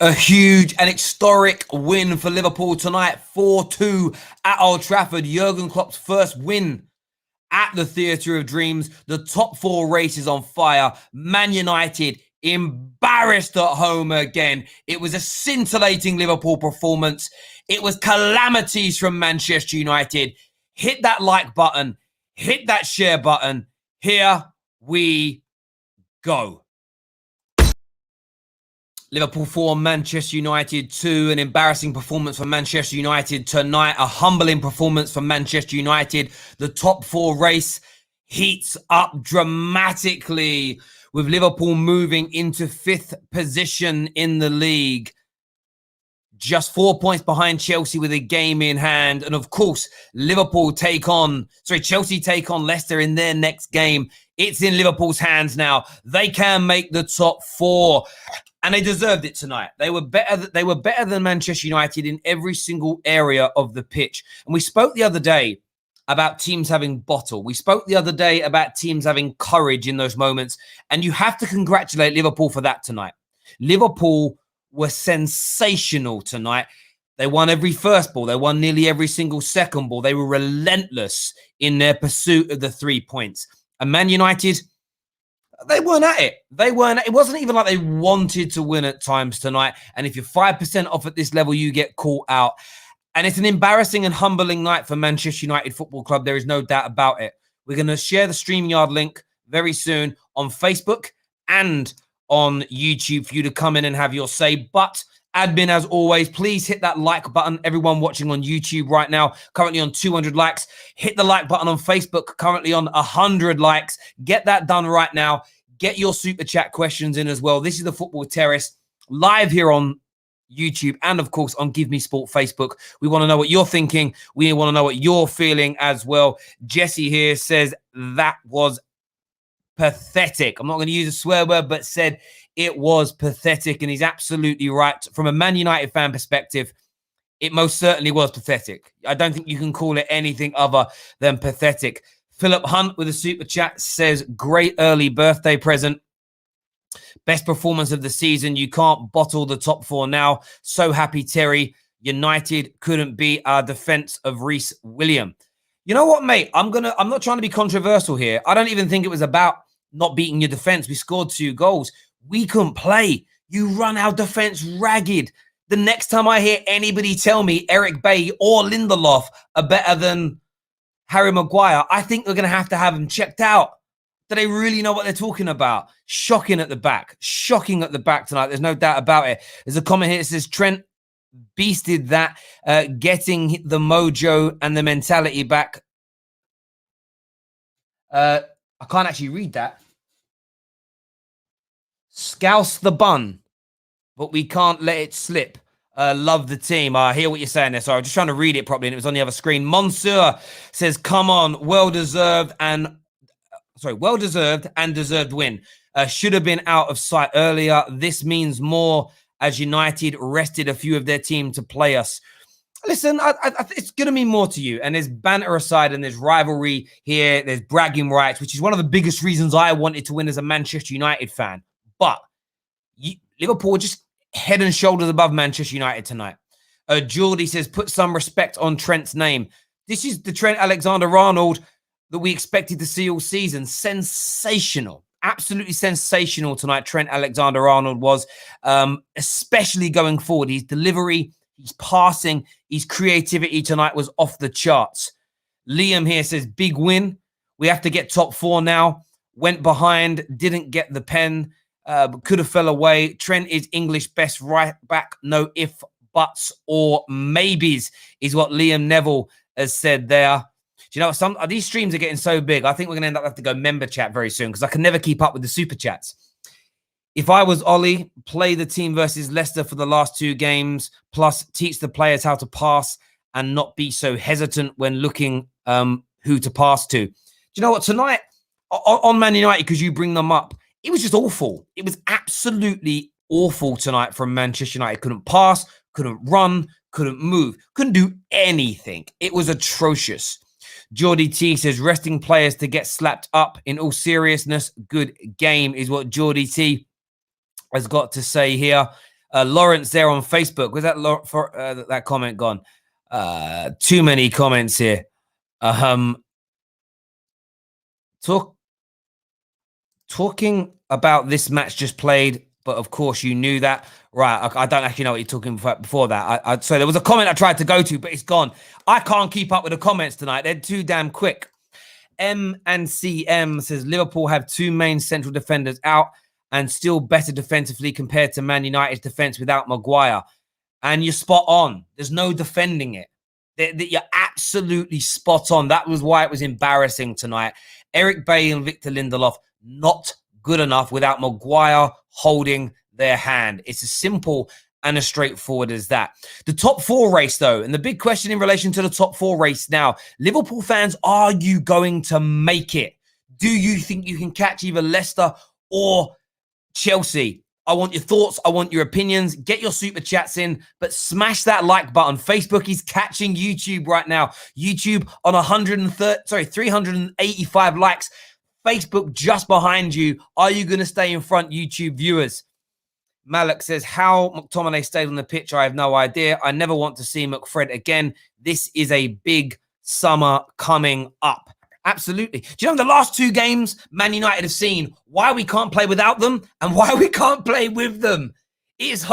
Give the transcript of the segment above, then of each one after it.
A huge and historic win for Liverpool tonight, 4-2 at Old Trafford. Jurgen Klopp's first win at the Theatre of Dreams. The top four race is on fire. Man United embarrassed at home again. It was a scintillating Liverpool performance. It was calamities from Manchester United. Hit that like button. Hit that share button. Here we go. Liverpool 4, Manchester United 2. An embarrassing performance for Manchester United tonight. A humbling performance for Manchester United. The top four race heats up dramatically with Liverpool moving into 5th position in the league. Just 4 points behind Chelsea with a game in hand. And of course, Chelsea take on Leicester in their next game. It's in Liverpool's hands now. They can make the top four. And they deserved it tonight. They were better than Manchester United in every single area of the pitch. And we spoke the other day about teams having bottle. We spoke the other day about teams having courage in those moments. And you have to congratulate Liverpool for that tonight. Liverpool were sensational tonight. They won every first ball. They won nearly every single second ball. They were relentless in their pursuit of the 3 points. And Man United, they weren't at it. It wasn't even like they wanted to win at times tonight. And if you're 5% off at this level, you get caught out. And it's an embarrassing and humbling night for Manchester United Football Club. There is no doubt about it. We're going to share the StreamYard link very soon on Facebook and on YouTube for you to come in and have your say. But admin, as always, please hit that like button. Everyone watching on YouTube right now, currently on 200 likes. Hit the like button on Facebook, currently on 100 likes. Get that done right now. Get your super chat questions in as well. This is the Football Terrace live here on YouTube and, of course, on Give Me Sport Facebook. We want to know what you're thinking. We want to know what you're feeling as well. Jesse here says that was pathetic. I'm not going to use a swear word, but said it was pathetic, and he's absolutely right. From a Man United fan perspective, it most certainly was pathetic. I don't think you can call it anything other than pathetic. Philip Hunt with a super chat says, great early birthday present. Best performance of the season. You can't bottle the top four now. So happy, Terry. United couldn't beat our defense of Reece Williams. You know what, mate? I'm not trying to be controversial here. I don't even think it was about not beating your defense. We scored 2 goals. We couldn't play. You run our defense ragged. The next time I hear anybody tell me Eric Bailly or Lindelof are better than Harry Maguire, I think we're going to have them checked out. Do they really know what they're talking about? Shocking at the back. Shocking at the back tonight. There's no doubt about it. There's a comment here that says, Trent beasted that, getting the mojo and the mentality back. I can't actually read that. Scouse the bun, but we can't let it slip. Love the team. I hear what you're saying there. Sorry, I'm just trying to read it properly and it was on the other screen. Monsieur says, come on, well-deserved and deserved win. Should have been out of sight earlier. This means more as United rested a few of their team to play us. Listen, it's going to mean more to you. And there's banter aside and there's rivalry here. There's bragging rights, which is one of the biggest reasons I wanted to win as a Manchester United fan. But Liverpool just head and shoulders above Manchester United tonight. Geordie says, put some respect on Trent's name. This is the Trent Alexander-Arnold that we expected to see all season. Sensational. Absolutely sensational tonight, Trent Alexander-Arnold was, especially going forward. His delivery, his passing, his creativity tonight was off the charts. Liam here says, big win. We have to get top 4 now. Went behind, didn't get the pen, but could have fell away. Trent is English best right back. No if, buts, or maybes is what Liam Neville has said there. Do you know what? Some of these streams are getting so big. I think we're going to end up having to go member chat very soon because I can never keep up with the super chats. If I was Ollie, play the team versus Leicester for the last 2 games, plus teach the players how to pass and not be so hesitant when looking who to pass to. Do you know what? Tonight on Man United, because you bring them up, it was just awful. It was absolutely awful tonight from Manchester United. Couldn't pass, couldn't run, couldn't move, couldn't do anything. It was atrocious. Geordie T says, resting players to get slapped up. In all seriousness, good game is what Geordie T has got to say here. Lawrence there on Facebook. Where's that that comment gone? Too many comments here. Talking about this match just played, but of course you knew that. Right, I don't actually know what you're talking about before that. So there was a comment I tried to go to, but it's gone. I can't keep up with the comments tonight. They're too damn quick. M and CM says Liverpool have two main central defenders out and still better defensively compared to Man United's defense without Maguire. And you're spot on. There's no defending it. You're absolutely spot on. That was why it was embarrassing tonight. Eric Bailly and Victor Lindelof, not good enough without Maguire holding their hand. It's as simple and as straightforward as that. The top four race, though, and the big question in relation to the top four race now, Liverpool fans, are you going to make it? Do you think you can catch either Leicester or Chelsea? I want your thoughts. I want your opinions. Get your super chats in, but smash that like button. Facebook is catching YouTube right now. YouTube on 385 likes. Facebook just behind you. Are you going to stay in front, YouTube viewers? Malik says, how McTominay stayed on the pitch, I have no idea. I never want to see McFred again. This is a big summer coming up. Absolutely. Do you know the last two games Man United have seen why we can't play without them and why we can't play with them? It's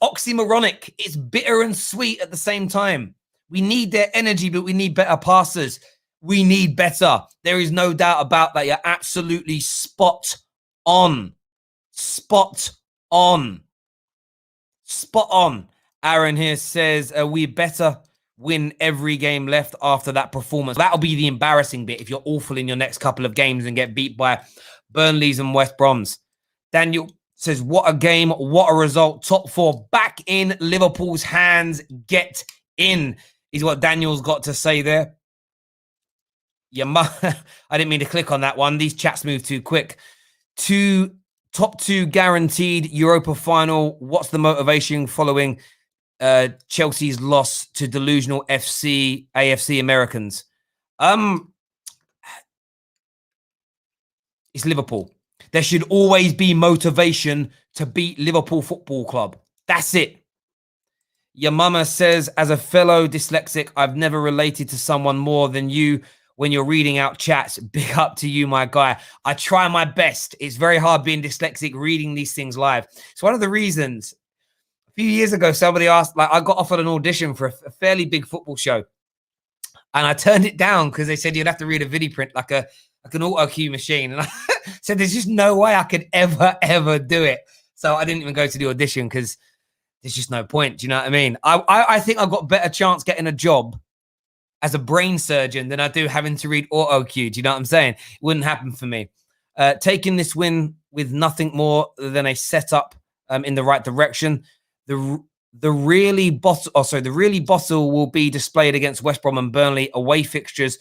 oxymoronic. It's bitter and sweet at the same time. We need their energy, but we need better passers. We need better. There is no doubt about that. You're absolutely spot on. Spot on. Spot on. Aaron here says, we better win every game left after that performance. That'll be the embarrassing bit if you're awful in your next couple of games and get beat by Burnleys and West Broms. Daniel says, what a game, what a result. Top four back in Liverpool's hands. Get in, is what Daniel's got to say there. I didn't mean to click on that one. These chats move too quick. Top two guaranteed Europa final. What's the motivation following Chelsea's loss to delusional AFC Americans? It's Liverpool. There should always be motivation to beat Liverpool Football Club. That's it. Your mama says, as a fellow dyslexic, I've never related to someone more than you when you're reading out chats. Big up to you, my guy. I try my best. It's very hard being dyslexic, reading these things live. It's one of the reasons. A few years ago, somebody asked, I got offered an audition for a fairly big football show. And I turned it down because they said you'd have to read a video print like an auto cue machine. And I said, there's just no way I could ever do it. So I didn't even go to the audition because there's just no point. Do you know what I mean? I think I've got a better chance getting a job as a brain surgeon than I do having to read auto cue. Do you know what I'm saying? It wouldn't happen for me. Taking this win with nothing more than a setup in the right direction. The really bottle will be displayed against West Brom and Burnley away fixtures.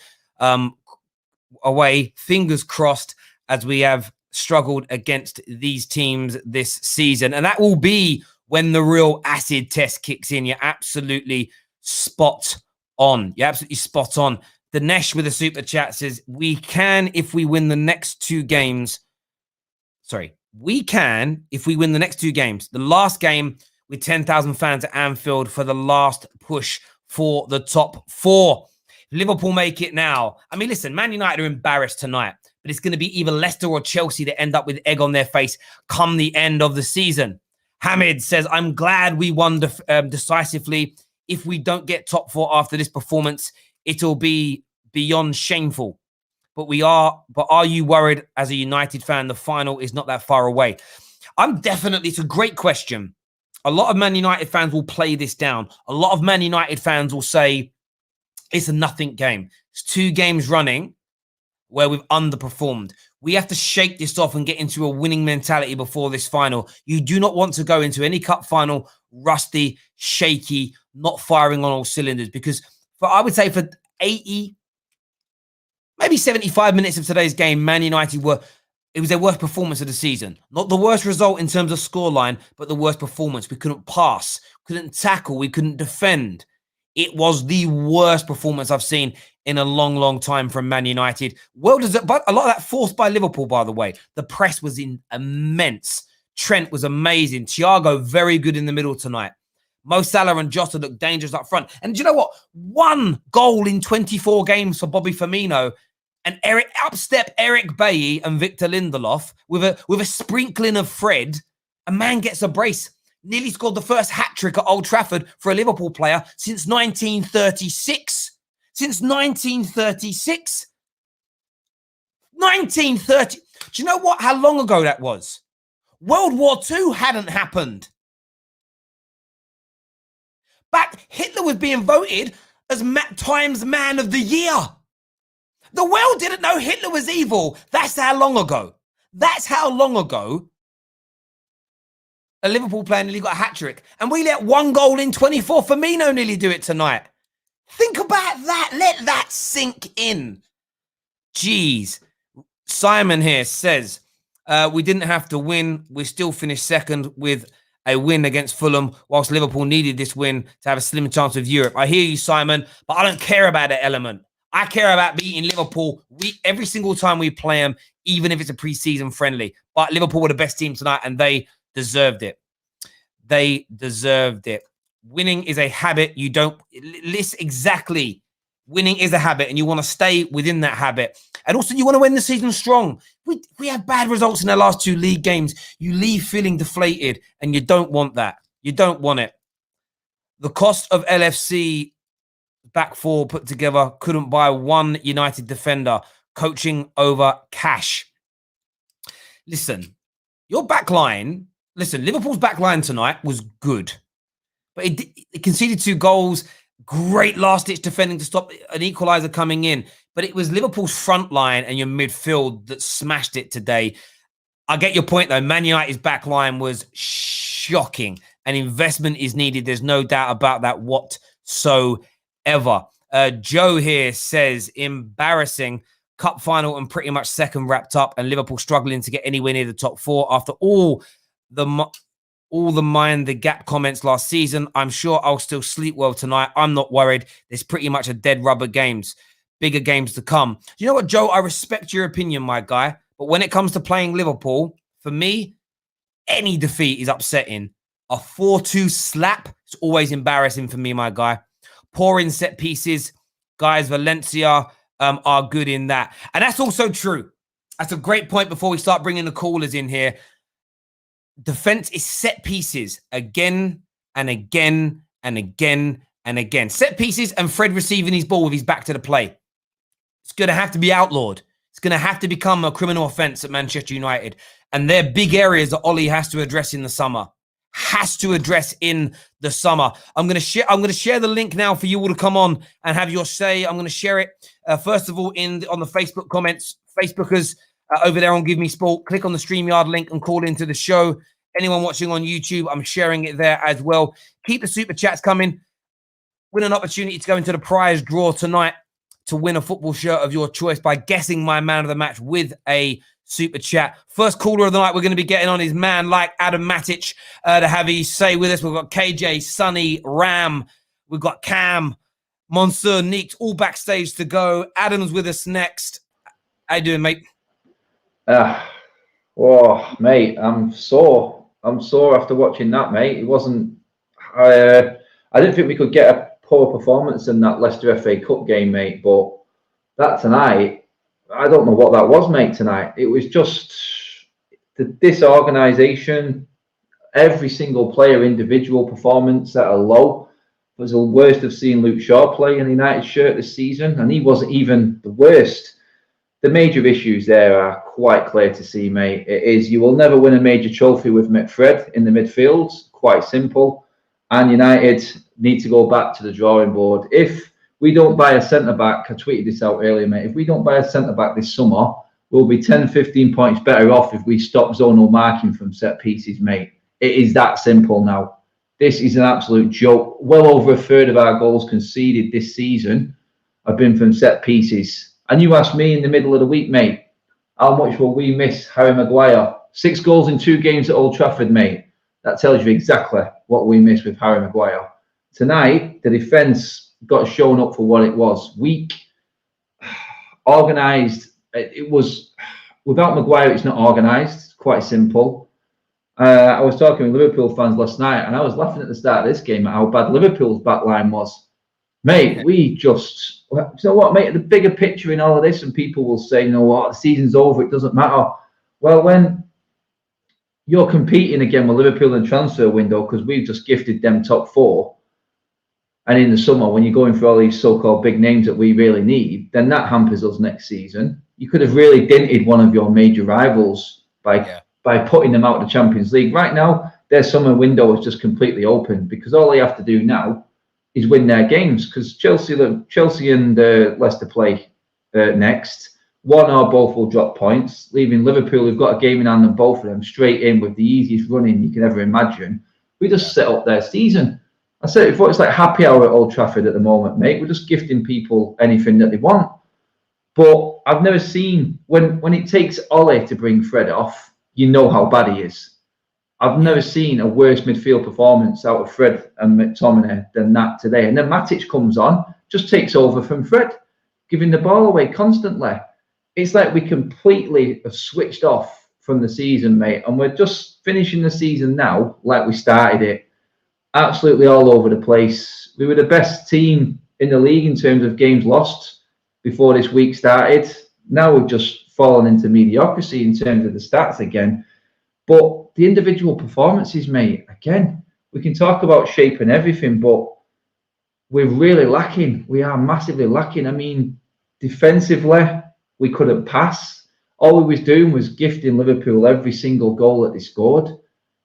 Away, fingers crossed, as we have struggled against these teams this season. And that will be when the real acid test kicks in. You're absolutely spot on. You're absolutely spot on. Dinesh with a super chat says, we can if we win the next two games. We can if we win the next two games. The last game with 10,000 fans at Anfield for the last push for the top four. Liverpool make it now. I mean, listen, Man United are embarrassed tonight, but it's going to be either Leicester or Chelsea that end up with egg on their face come the end of the season. Hamid says, I'm glad we won decisively. If we don't get top four after this performance, it'll be beyond shameful. But are you worried as a United fan? The final is not that far away. It's a great question. A lot of Man United fans will play this down. A lot of Man United fans will say it's a nothing game. It's 2 games running where we've underperformed. We have to shake this off and get into a winning mentality before this final. You do not want to go into any cup final rusty, shaky, not firing on all cylinders, because I would say for 80, maybe 75 minutes of today's game, Man United it was their worst performance of the season. Not the worst result in terms of scoreline, but the worst performance. We couldn't pass, couldn't tackle, we couldn't defend. It was the worst performance I've seen in a long, long time from Man United. Well deserved, but a lot of that forced by Liverpool, by the way. The press was immense. Trent was amazing. Thiago, very good in the middle tonight. Mo Salah and Jota look dangerous up front. And do you know what? 1 goal in 24 games for Bobby Firmino. And upstep Eric Bailly and Victor Lindelof with a sprinkling of Fred. A man gets a brace. Nearly scored the first hat-trick at Old Trafford for a Liverpool player since 1936. Since 1936. 1930. Do you know what? How long ago that was? World War II hadn't happened. Hitler was being voted as Times Man of the Year. The world didn't know Hitler was evil. That's how long ago. That's how long ago a Liverpool player nearly got a hat-trick. And we let 1 goal in 24. Firmino nearly do it tonight. Think about that. Let that sink in. Jeez. Simon here says, we didn't have to win. We still finished second with a win against Fulham, whilst Liverpool needed this win to have a slim chance of Europe. I hear you, Simon, but I don't care about that element. I care about beating Liverpool every single time we play them, even if it's a pre-season friendly. But Liverpool were the best team tonight, and they deserved it. They deserved it. Winning is a habit. You don't list exactly. Winning is a habit, and you want to stay within that habit. And also, you want to win the season strong. We have bad results in the last 2 league games. You leave feeling deflated, and you don't want that. You don't want it. The cost of LFC back 4 put together couldn't buy 1 United defender. Coaching over cash. Listen, your back line. Listen, Liverpool's back line tonight was good, but it conceded 2 goals. Great last-ditch defending to stop an equaliser coming in. But it was Liverpool's front line and your midfield that smashed it today. I get your point, though. Man United's back line was shocking. And investment is needed. There's no doubt about that whatsoever. Joe here says, embarrassing. Cup final and pretty much second wrapped up. And Liverpool struggling to get anywhere near the top 4 after all the mind the gap comments last season. I'm sure I'll still sleep well tonight. I'm not worried. There's pretty much a dead rubber games. Bigger games to come. You know what, Joe? I respect your opinion, my guy. But when it comes to playing Liverpool, for me, any defeat is upsetting. A 4-2 slap is always embarrassing for me, my guy. Poor in set pieces. Guys, Valencia are good in that. And that's also true. That's a great point before we start bringing the callers in here. Defense is set pieces again and again and again and again. Set pieces and Fred receiving his ball with his back to the play. It's going to have to be outlawed. It's going to have to become a criminal offence at Manchester United. And they're big areas that Ollie has to address in the summer. Has to address in the summer. I'm going to share the link now for you all to come on and have your say. I'm going to share it first of all on the Facebook comments. Facebookers over there on Give Me Sport. Click on the StreamYard link and call into the show. Anyone watching on YouTube, I'm sharing it there as well. Keep the super chats coming. Win an opportunity to go into the prize draw tonight to win a football shirt of your choice by guessing my man of the match with a super chat. First caller of the night we're going to be getting on is man like Adam Matic to have his say with us. We've got KJ, Sonny, Ram. We've got Cam, Monsieur, Neeks, all backstage to go. Adam's with us next. How you doing, mate? Oh, mate, I'm sore after watching that, mate. It wasn't. I didn't think we could get a poor performance in that Leicester FA Cup game, mate. But that tonight, I don't know what that was, mate. Tonight, it was just the disorganisation. Every single player, individual performance at a low. It was the worst I've seen Luke Shaw play in the United shirt this season, and he wasn't even the worst. The major issues there are quite clear to see, mate. It is you will never win a major trophy with McFred in the midfield. Quite simple. And United need to go back to the drawing board. If we don't buy a centre-back, I tweeted this out earlier, mate. If we don't buy a centre-back this summer, we'll be 10, 15 points better off if we stop zonal marking from set pieces, mate. It is that simple now. This is an absolute joke. Well over a third of our goals conceded this season have been from set pieces. And you asked me in the middle of the week, mate, how much will we miss Harry Maguire? 6 goals in 2 games at Old Trafford, mate. That tells you exactly what we miss with Harry Maguire. Tonight, the defence got shown up for what it was. Weak, organised. It was, without Maguire, it's not organised. It's quite simple. I was talking with Liverpool fans last night, and I was laughing at the start of this game at how bad Liverpool's back line was. Mate, we just, you know what, mate, the bigger picture in all of this, and people will say, you know what, the season's over, it doesn't matter. Well, when you're competing again with Liverpool in the transfer window, because we've just gifted them top 4, and in the summer, when you're going for all these so-called big names that we really need, then that hampers us next season. You could have really dented one of your major rivals by putting them out of the Champions League. Right now, their summer window is just completely open, because all they have to do now is win their games, because Chelsea and Leicester play next. One or both will drop points, leaving Liverpool, who've got a game in hand on both of them, straight in with the easiest running you can ever imagine. We just set up their season. I said it before, it's like happy hour at Old Trafford at the moment, mate. We're just gifting people anything that they want. But I've never seen, when it takes Ole to bring Fred off, you know how bad he is. I've never seen a worse midfield performance out of Fred and McTominay than that today. And then Matic comes on, just takes over from Fred, giving the ball away constantly. It's like we completely have switched off from the season, mate. And we're just finishing the season now like we started it. Absolutely all over the place. We were the best team in the league in terms of games lost before this week started. Now we've just fallen into mediocrity in terms of the stats again. But the individual performances, mate, again, we can talk about shape and everything, but we're really lacking. We are massively lacking. I mean, defensively, we couldn't pass. All we was doing was gifting Liverpool every single goal that they scored.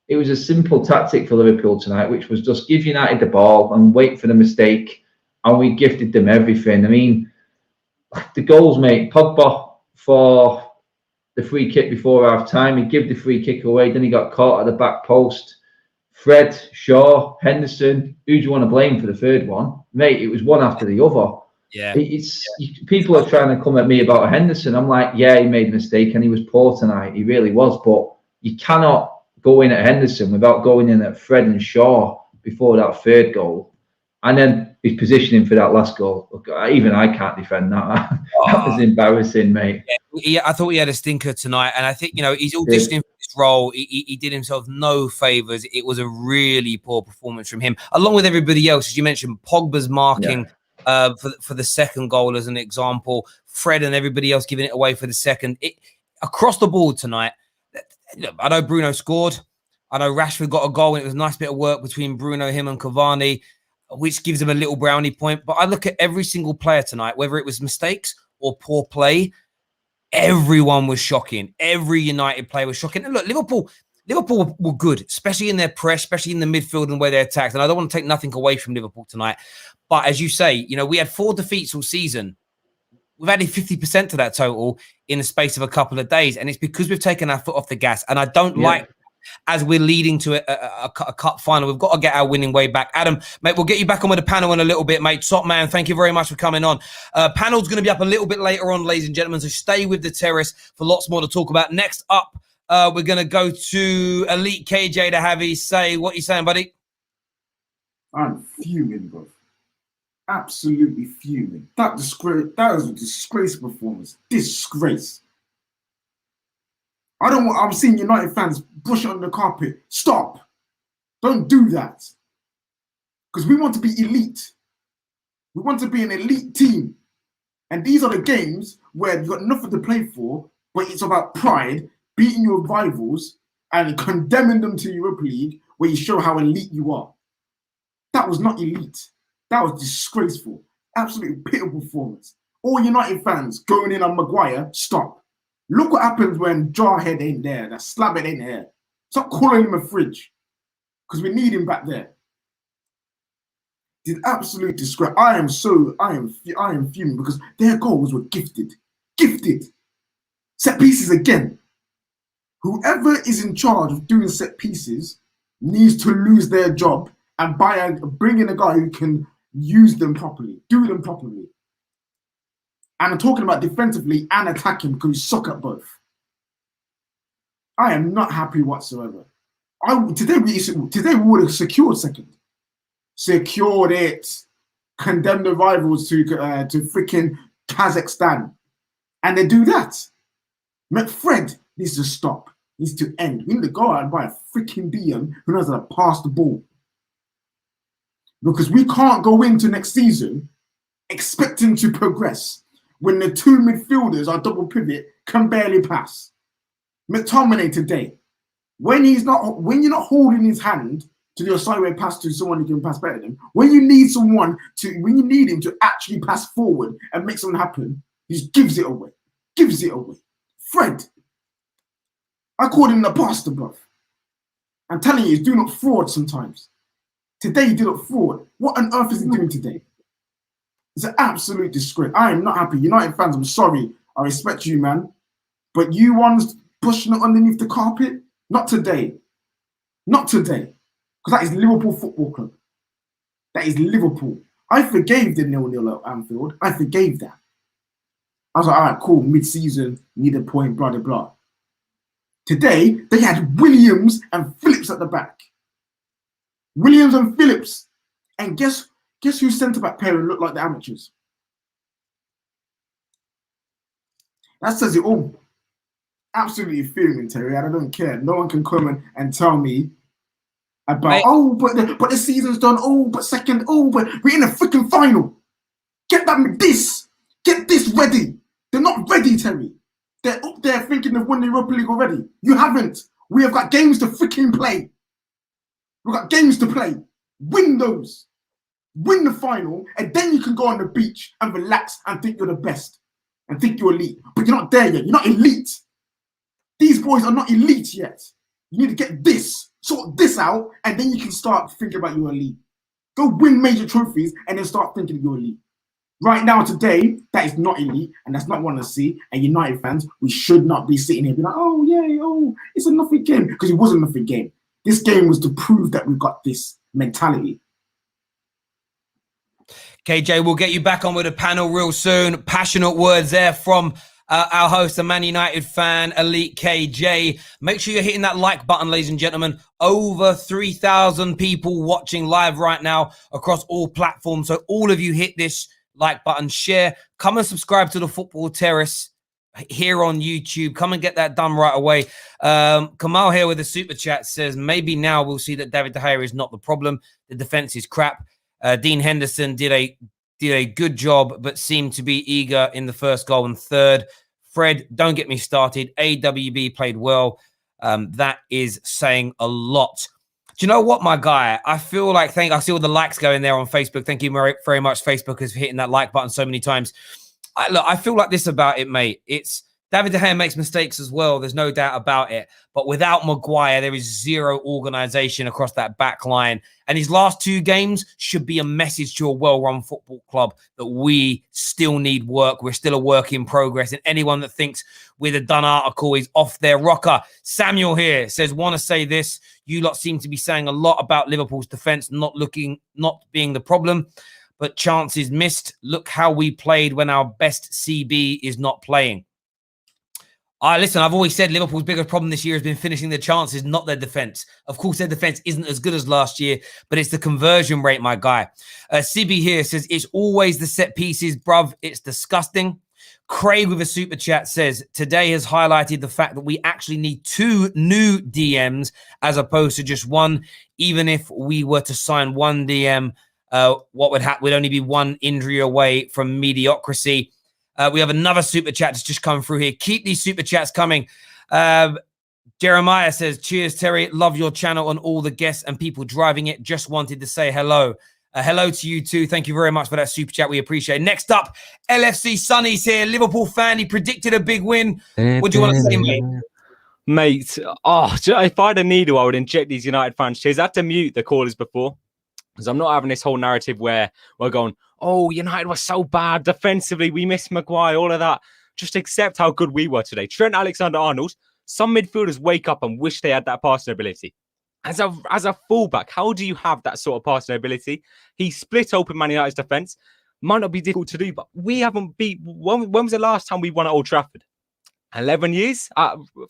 It was a simple tactic for Liverpool tonight, which was just give United the ball and wait for the mistake, and we gifted them everything. I mean, the goals, mate, Pogba for the free kick before half-time, he gave the free kick away, then he got caught at the back post. Fred, Shaw, Henderson, who do you want to blame for the third one? Mate, it was one after the other. Yeah. People are trying to come at me about Henderson. I'm like, yeah, he made a mistake and he was poor tonight. He really was, but you cannot go in at Henderson without going in at Fred and Shaw before that third goal. And then his positioning for that last goal. Look, even I can't defend that. That was embarrassing, mate. Yeah, I thought he had a stinker tonight. And I think, you know, he's auditioning for this role. He did himself no favours. It was a really poor performance from him, along with everybody else. As you mentioned, Pogba's marking for the second goal as an example. Fred and everybody else giving it away for the second. Across the board tonight, I know Bruno scored. I know Rashford got a goal, and it was a nice bit of work between Bruno, him, and Cavani, which gives him a little brownie point. But I look at every single player tonight, whether it was mistakes or poor play, everyone was shocking. Every United player was shocking. And look, Liverpool were good, especially in their press, especially in the midfield and where they attacked. And I don't want to take nothing away from Liverpool tonight. But as you say, you know, we had 4 defeats all season. We've added 50% to that total in the space of a couple of days. And it's because we've taken our foot off the gas. And I don't like, as we're leading to a cup final, we've got to get our winning way back. Adam, mate, we'll get you back on with the panel in a little bit, mate. Top man, thank you very much for coming on. Panel's going to be up a little bit later on, ladies and gentlemen, so stay with the terrace for lots more to talk about. Next up, we're going to go to Elite KJ to have his say. What are you saying, buddy? I'm fuming, bro. Absolutely fuming. That was a disgraceful performance. Disgrace. I'm seeing United fans brush it on the carpet. Stop. Don't do that. Because we want to be elite. We want to be an elite team. And these are the games where you've got nothing to play for, but it's about pride, beating your rivals, and condemning them to Europa League, where you show how elite you are. That was not elite. That was disgraceful. Absolutely pitiful performance. All United fans going in on Maguire, stop. Look what happens when Jarhead ain't there, that Slabhead ain't there. Stop calling him a fridge, because we need him back there. It's absolute disgrace. I am fuming because their goals were gifted. Gifted. Set pieces again. Whoever is in charge of doing set pieces needs to lose their job and bring in a guy who can use them properly, do them properly. And I'm talking about defensively and attacking because we suck at both. I am not happy whatsoever. Today we would have secured second. Secured it. Condemned the rivals to freaking Kazakhstan. And they do that. Fred needs to stop. needs to end. We need to go out and buy a freaking DM who knows how to pass the ball. Because we can't go into next season expecting to progress when the two midfielders, our double pivot, can barely pass. McTominay today, when you're not holding his hand to do a sideway pass to someone who can pass better than him, when you need him to actually pass forward and make something happen, he just gives it away. Fred, I called him the bastard, bruv. I'm telling you, he's doing up fraud sometimes. Today he did up fraud. What on earth is he doing today? It's an absolute disgrace. I am not happy. United fans, I'm sorry. I respect you, man. But you ones pushing it underneath the carpet? Not today. Not today. Because that is Liverpool Football Club. That is Liverpool. I forgave the 0-0 at Anfield. I forgave that. I was like, all right, cool, mid-season, need a point, blah, blah, blah. Today, they had Williams and Phillips at the back. Williams and Phillips. And guess whose centre-back pairing looked like the amateurs? That says it all. Absolutely fuming, Terry. I don't care. No one can come and tell me about, but the season's done. But we're in a freaking final. Get this ready. They're not ready, Terry. They're up there thinking of winning the Europa League already. You haven't. We have got games to freaking play. We've got games to play. Win those. Win the final, and then you can go on the beach and relax and think you're the best and think you're elite. But you're not there yet. You're not elite. These boys are not elite yet. You need to get sort this out, and then you can start thinking about your elite. Go win major trophies, and then start thinking you're elite. Right now, today, that is not elite, and that's not what I want to see. And United fans, we should not be sitting here being like, oh, yeah, it's a nothing game. Because it wasn't a nothing game. This game was to prove that we've got this mentality. KJ, we'll get you back on with a panel real soon. Passionate words there from our host, the Man United fan, Elite KJ. Make sure you're hitting that like button, ladies and gentlemen. Over 3,000 people watching live right now across all platforms. So all of you hit this like button, share, come and subscribe to the Football Terrace here on YouTube. Come and get that done right away. Kamal here with a super chat says, maybe now we'll see that David De Gea is not the problem. The defense is crap. Dean Henderson did a good job, but seemed to be eager in the first goal and third. Fred, don't get me started. AWB played well. That is saying a lot. Do you know what, my guy? I feel like, I see all the likes going there on Facebook. Thank you very much, Facebookers, for hitting that like button so many times. I feel like this about it, mate. It's David De Gea makes mistakes as well. There's no doubt about it. But without Maguire, there is zero organisation across that back line. And his last two games should be a message to a well-run football club that we still need work. We're still a work in progress. And anyone that thinks with a done article is off their rocker. Samuel here says, want to say this. You lot seem to be saying a lot about Liverpool's defence not being the problem, but chances missed. Look how we played when our best CB is not playing. Listen, I've always said Liverpool's biggest problem this year has been finishing their chances, not their defence. Of course, their defence isn't as good as last year, but it's the conversion rate, my guy. Sibi here says, it's always the set pieces, bruv. It's disgusting. Craig with a super chat says, today has highlighted the fact that we actually need 2 new DMs as opposed to just one. Even if we were to sign one DM, what would happen would only be one injury away from mediocrity. We have another super chat that's just come through here. Keep these super chats coming. Jeremiah says, cheers, Terry. Love your channel and all the guests and people driving it. Just wanted to say hello. Hello to you too. Thank you very much for that super chat. We appreciate it. Next up, LFC Sonny's here. Liverpool fan. He predicted a big win. What do you want to say, mate? Mate, if I had a needle, I would inject these United fans. Cheers. I had to mute the callers before because I'm not having this whole narrative where we're going, oh, United was so bad defensively. We missed Maguire, all of that. Just accept how good we were today. Trent Alexander-Arnold, some midfielders wake up and wish they had that passing ability. As a fullback, how do you have that sort of passing ability? He split open Man United's defence. Might not be difficult to do, but we haven't beat... When was the last time we won at Old Trafford? 11 years?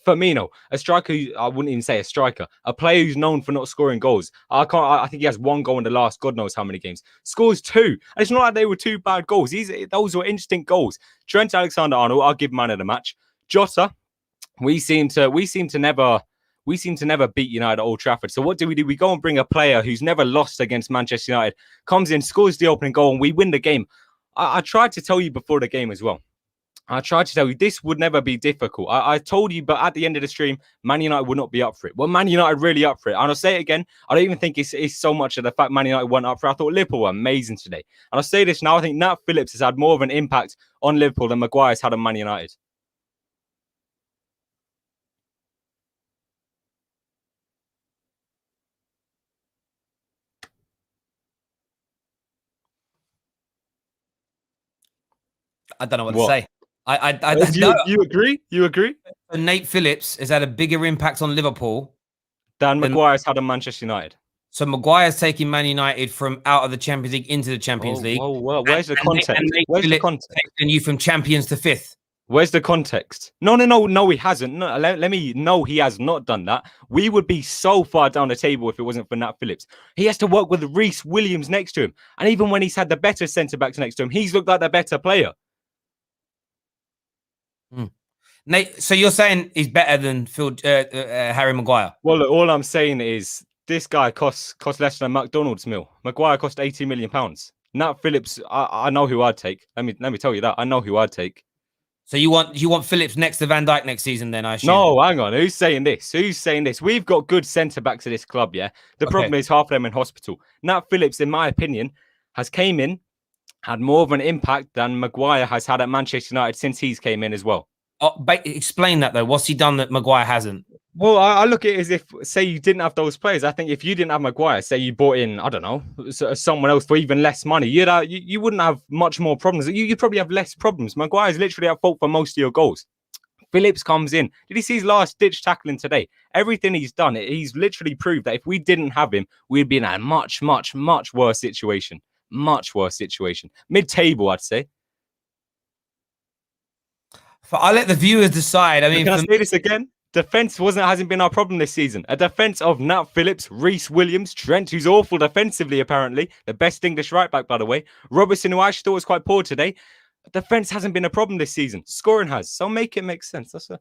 Firmino, a striker who, I wouldn't even say a striker, a player who's known for not scoring goals. I think he has 1 goal in the last God knows how many games. Scores 2. And it's not like they were 2 bad goals. Those were instant goals. Trent Alexander-Arnold, I'll give man of the match. Jota, we seem to never beat United at Old Trafford. So what do? We go and bring a player who's never lost against Manchester United, comes in, scores the opening goal, and we win the game. I tried to tell you before the game as well. I tried to tell you this would never be difficult. I told you, but at the end of the stream, Man United would not be up for it. Well, Man United really up for it. And I'll say it again. I don't even think it's so much of the fact Man United weren't up for it. I thought Liverpool were amazing today. And I'll say this now. I think Nat Phillips has had more of an impact on Liverpool than Maguire's had on Man United. I don't know what to say. You agree? You agree? Nate Phillips has had a bigger impact on Liverpool than Maguire's had on Manchester United. So Maguire's taking Man United from out of the Champions League into the Champions League. Whoa. Where's the context? Where's the context? Taking you from champions to fifth. Where's the context? No, he hasn't. No, he has not done that. We would be so far down the table if it wasn't for Nat Phillips. He has to work with Reece Williams next to him. And even when he's had the better centre-backs next to him, he's looked like the better player. Nate, so you're saying he's better than Harry Maguire? Well, look, all I'm saying is this guy costs less than a McDonald's meal. Maguire cost £80 million. Nat Phillips, I know who I'd take. Let me tell you that. I know who I'd take. So you want Phillips next to Van Dijk next season then, I assume? No, hang on. Who's saying this? We've got good centre-backs at this club, yeah? The problem is half of them in hospital. Nat Phillips, in my opinion, has came in, had more of an impact than Maguire has had at Manchester United since he's came in as well. Explain that, though. What's he done that Maguire hasn't? Well, I look at it as if, say, you didn't have those players. I think if you didn't have Maguire, say you bought in, I don't know, someone else for even less money, you wouldn't have much more problems. You'd probably have less problems. Maguire's literally at fault for most of your goals. Phillips comes in. Did you see his last-ditch tackling today? Everything he's done, he's literally proved that if we didn't have him, we'd be in a much, much, much worse situation. Much worse situation. Mid-table, I'd say. I'll let the viewers decide. I mean, can I say this again? Defense hasn't been our problem this season. A defense of Nat Phillips, Reece Williams, Trent, who's awful defensively, apparently. The best English right back, by the way. Robertson, who I actually thought was quite poor today. Defense hasn't been a problem this season. Scoring has. So make it make sense. But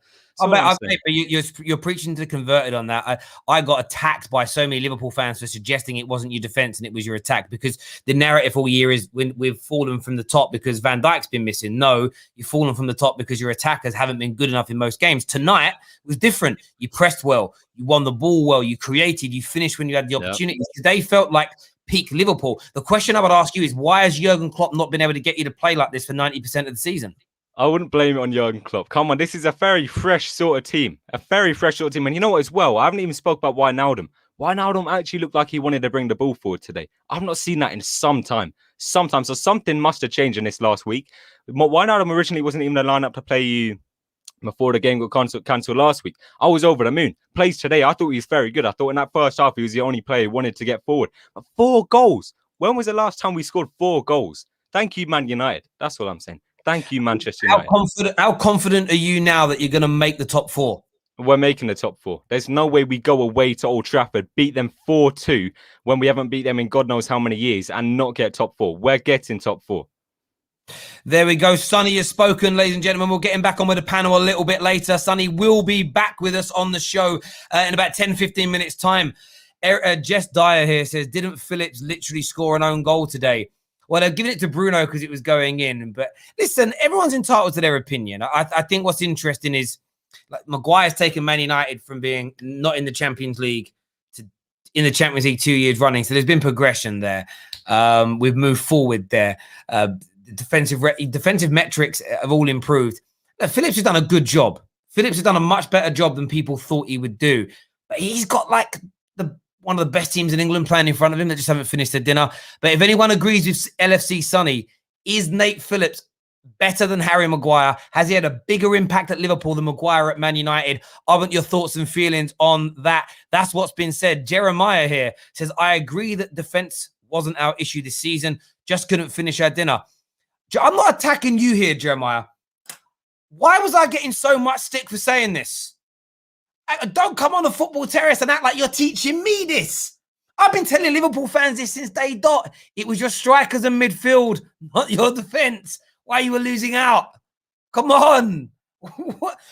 you're preaching to the converted on that. I got attacked by so many Liverpool fans for suggesting it wasn't your defense and it was your attack, because the narrative all year is when we've fallen from the top because Van Dijk's been missing. No, you've fallen from the top because your attackers haven't been good enough in most games. Tonight was different. You pressed well. You won the ball well. You created. You finished when you had the opportunities. Yep. Today felt like peak Liverpool. The question I would ask you is, why has Jurgen Klopp not been able to get you to play like this for 90% of the season? I wouldn't blame it on Jurgen Klopp. Come on, this is a very fresh sort of team. A very fresh sort of team. And you know what as well? I haven't even spoke about Wijnaldum. Wijnaldum actually looked like he wanted to bring the ball forward today. I've not seen that in some time. So something must have changed in this last week. Wijnaldum originally wasn't even a lineup to play you before the game got cancelled last week. I was over the moon. Plays today, I thought he was very good. I thought in that first half, he was the only player who wanted to get forward. But 4 goals. When was the last time we scored 4 goals? Thank you, Man United. That's what I'm saying. Thank you, Manchester United. How confident are you now that you're going to make the top 4? We're making the top 4. There's no way we go away to Old Trafford, beat them 4-2 when we haven't beat them in God knows how many years and not get top 4. We're getting top 4. There we go. Sonny has spoken, ladies and gentlemen. We'll get him back on with the panel a little bit later. Sonny will be back with us on the show in about 10-15 minutes time. Jess Dyer here says, didn't Phillips literally score an own goal today? Well, they've given it to Bruno because it was going in. But listen, everyone's entitled to their opinion. I think what's interesting is like Maguire's taken Man United from being not in the Champions League to in the Champions League 2 years running. So there's been progression there. We've moved forward there. Defensive metrics have all improved. Phillips has done a good job. Phillips has done a much better job than people thought he would do. But he's got like one of the best teams in England playing in front of him that just haven't finished their dinner. But if anyone agrees with LFC Sonny, is Nate Phillips better than Harry Maguire? Has he had a bigger impact at Liverpool than Maguire at Man United? I want your thoughts and feelings on that. That's what's been said. Jeremiah here says, I agree that defense wasn't our issue this season. Just couldn't finish our dinner. I'm not attacking you here, Jeremiah. Why was I getting so much stick for saying this? Don't come on the football terrace and act like you're teaching me this. I've been telling Liverpool fans this since day dot. It was your strikers and midfield, not your defense. Why you were losing out? Come on.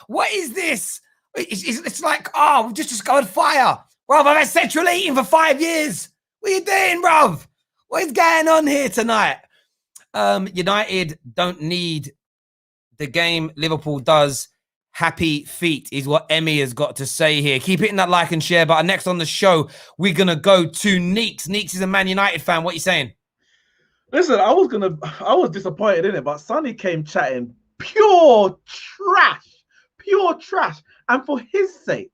What is this? It's like, oh, we've just discovered fire. Bruv, I've had central eating for 5 years. What are you doing, bruv? What is going on here tonight? United don't need the game. Liverpool does. Happy feet is what Emmy has got to say here. Keep hitting that like and share button. Next on the show, we're going to go to Neeks. Neeks is a Man United fan. What are you saying? Listen, I was disappointed in it, but Sonny came chatting pure trash. And for his sake,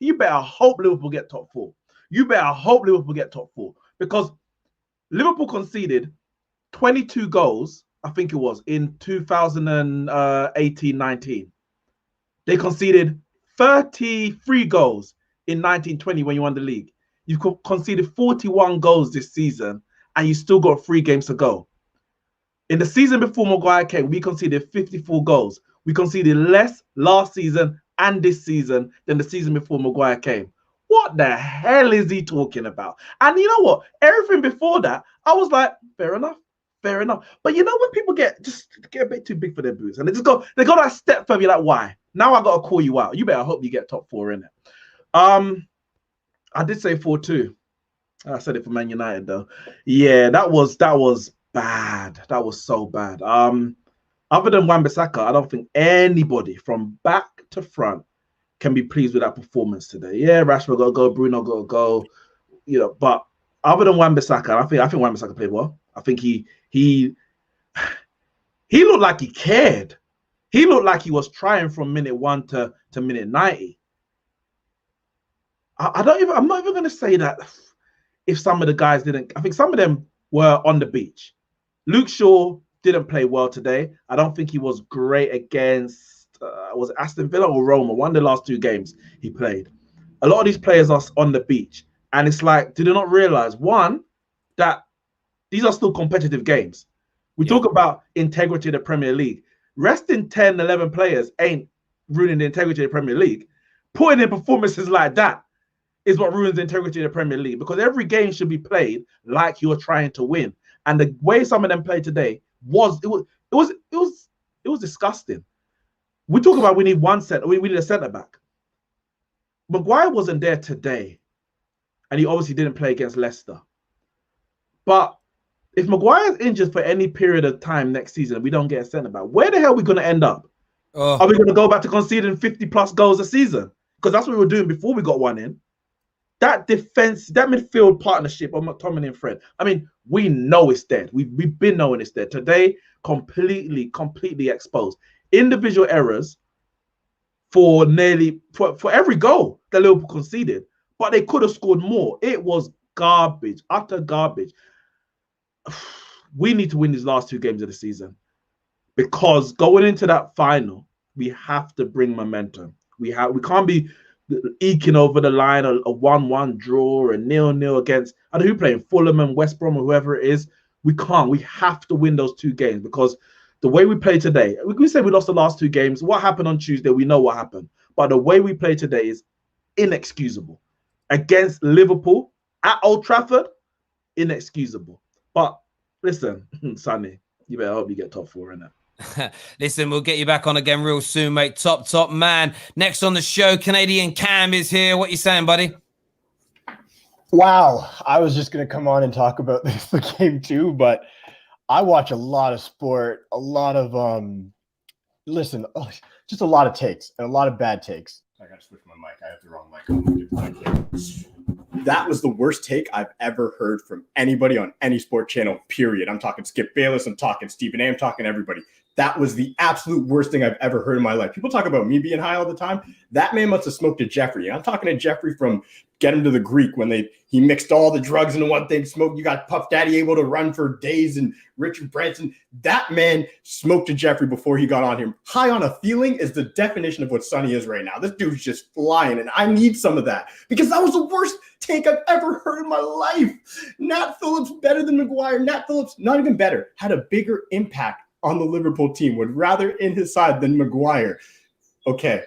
you better hope Liverpool get top four. Because Liverpool conceded 22 goals, I think it was, in 2018-19. They conceded 33 goals in 1920 when you won the league. You conceded 41 goals this season, and you still got 3 games to go. In the season before Maguire came, we conceded 54 goals. We conceded less last season and this season than the season before Maguire came. What the hell is he talking about? And you know what? Everything before that, I was like, fair enough. But you know when people get a bit too big for their boots and they go that step further, you're like, why? Now I gotta call you out. You better hope you get top 4 in it. I did say 4-2. I said it for Man United though. Yeah, that was bad. That was so bad. Other than Wan-Bissaka, I don't think anybody from back to front can be pleased with that performance today. Yeah, Rashford got to go, Bruno got to go, you know. But other than Wan-Bissaka, I think Wan-Bissaka played well. I think he looked like he cared. He looked like he was trying from minute 1 to minute 90. I'm not even going to say that if some of the guys didn't. I think some of them were on the beach. Luke Shaw didn't play well today. I don't think he was great against, was it Aston Villa or Roma? One of the last 2 games he played. A lot of these players are on the beach. And it's like, do they not realize, one, that these are still competitive games? We talk about integrity of the Premier League. Resting 10, 11 players ain't ruining the integrity of the Premier League. Putting in performances like that is what ruins the integrity of the Premier League, because every game should be played like you're trying to win. And the way some of them played today was disgusting. We talk about we need we need a centre back. Maguire wasn't there today, and he obviously didn't play against Leicester. But if Maguire's injured for any period of time next season, we don't get a centre back, where the hell are we going to end up? Are we going to go back to conceding 50+ goals a season? Because that's what we were doing before we got one in. That defense, that midfield partnership of McTominay and Fred, I mean, we know it's dead. We've been knowing it's dead. Today, completely exposed. Individual errors for every goal that Liverpool conceded, but they could have scored more. It was garbage, utter garbage. We need to win these last 2 games of the season, because going into that final, we have to bring momentum. We can't be eking over the line, a 1-1 draw, a 0-0 against, I don't know who playing, Fulham and West Brom or whoever it is. We can't. We have to win those 2 games, because the way we play today, we say we lost the last 2 games. What happened on Tuesday? We know what happened. But the way we play today is inexcusable. Against Liverpool at Old Trafford, inexcusable. But listen, Sonny, you better hope you get top 4 in it. Listen, we'll get you back on again real soon, mate. Top man. Next on the show, Canadian Cam is here. What you saying, buddy? Wow, I was just going to come on and talk about the game too, but I watch a lot of sport, a lot of just a lot of takes and a lot of bad takes. I got to switch my mic. I have the wrong mic on. That was the worst take I've ever heard from anybody on any sport channel, period. I'm talking Skip Bayless, I'm talking Stephen A, I'm talking everybody. That was the absolute worst thing I've ever heard in my life. People talk about me being high all the time. That man must have smoked a Jeffrey. I'm talking to Jeffrey from Get Him to the Greek, when he mixed all the drugs into one thing, smoked. You got Puff Daddy able to run for days, and Richard Branson. That man smoked a Jeffrey before he got on here. High on a feeling is the definition of what Sonny is right now. This dude's just flying, and I need some of that, because that was the worst take I've ever heard in my life. Nat Phillips better than Maguire. Nat Phillips, not even better, had a bigger impact on the Liverpool team, would rather in his side than Maguire. Okay,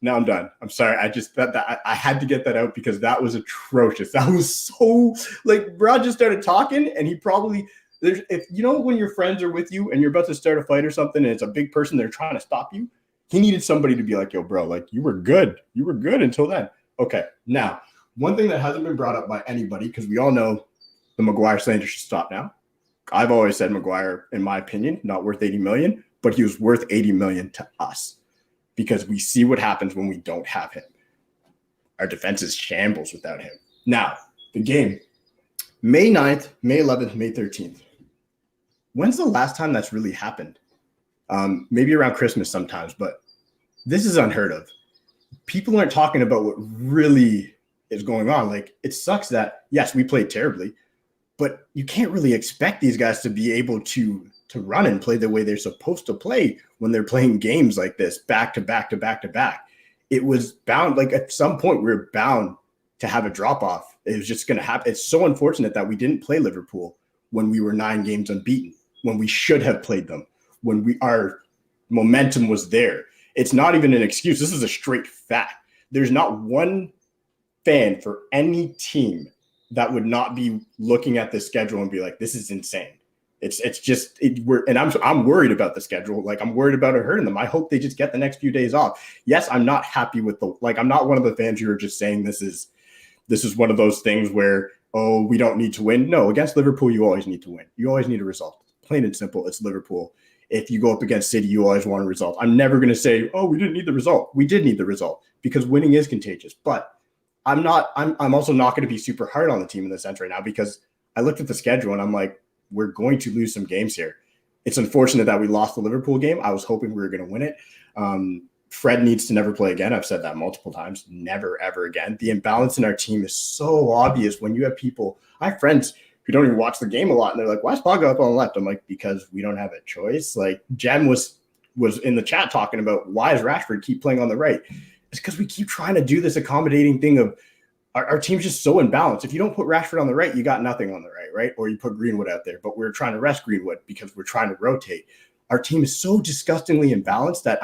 now I'm done. I'm sorry. I had to get that out, because that was atrocious. That was so, like, Brad just started talking, and he probably, if you know when your friends are with you and you're about to start a fight or something and it's a big person, they're trying to stop you, He needed somebody to be like, yo, bro, like you were good. You were good until then. Okay. Now, one thing that hasn't been brought up by anybody, because we all know the Maguire slander should stop now. I've always said Maguire, in my opinion, not worth 80 million, but he was worth 80 million to us because we see what happens when we don't have him. Our defense is shambles without him. Now, the game, May 9th, May 11th, May 13th. When's the last time that's really happened? Maybe around Christmas sometimes, but this is unheard of. People aren't talking about what really is going on. Like, it sucks that, yes, we played terribly, but you can't really expect these guys to be able to run and play the way they're supposed to play when they're playing games like this, back to back to back to back. It was bound, like at some point we were bound to have a drop off. It was just going to happen. It's so unfortunate that we didn't play Liverpool when we were 9 games unbeaten, when we should have played them, when our momentum was there. It's not even an excuse. This is a straight fact. There's not one fan for any team that would not be looking at the schedule and be like, this is insane. I'm worried about the schedule. Like, I'm worried about it hurting them. I hope they just get the next few days off. Yes, I'm not happy with I'm not one of the fans who are just saying this is one of those things where, oh, we don't need to win. No, against Liverpool, you always need to win. You always need a result. Plain and simple, it's Liverpool. If you go up against City, you always want a result. I'm never going to say, oh, we didn't need the result. We did need the result because winning is contagious. But I'm also not going to be super hard on the team in the sense right now because I looked at the schedule and I'm like, we're going to lose some games here. It's unfortunate that we lost the Liverpool game. I was hoping we were going to win it. Fred needs to never play again. I've said that multiple times. Never, ever again. The imbalance in our team is so obvious when you have people. I have friends who don't even watch the game a lot, and they're like, why is Pogba up on the left? I'm like, because we don't have a choice. Like, Jem was in the chat talking about why does Rashford keep playing on the right? It's because we keep trying to do this accommodating thing of our team's just so imbalanced. If you don't put Rashford on the right, you got nothing on the right, right? Or you put Greenwood out there, but we're trying to rest Greenwood because we're trying to rotate. Our team is so disgustingly imbalanced that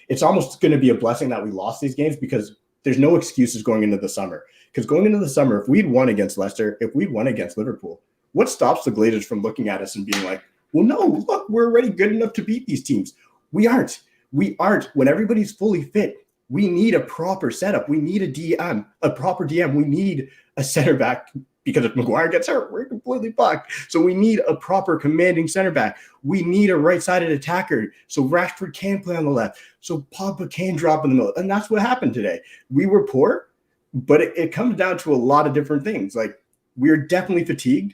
it's almost going to be a blessing that we lost these games because there's no excuses going into the summer. Because going into the summer, if we'd won against Leicester, if we'd won against Liverpool, what stops the Glazers from looking at us and being like, well, no, look, we're already good enough to beat these teams. We aren't. When everybody's fully fit, we need a proper setup. We need a proper DM. We need a center back because if Maguire gets hurt, we're completely fucked. So we need a proper commanding center back. We need a right-sided attacker so Rashford can play on the left, so Pogba can drop in the middle. And that's what happened today. We were poor, but it comes down to a lot of different things. Like, we're definitely fatigued.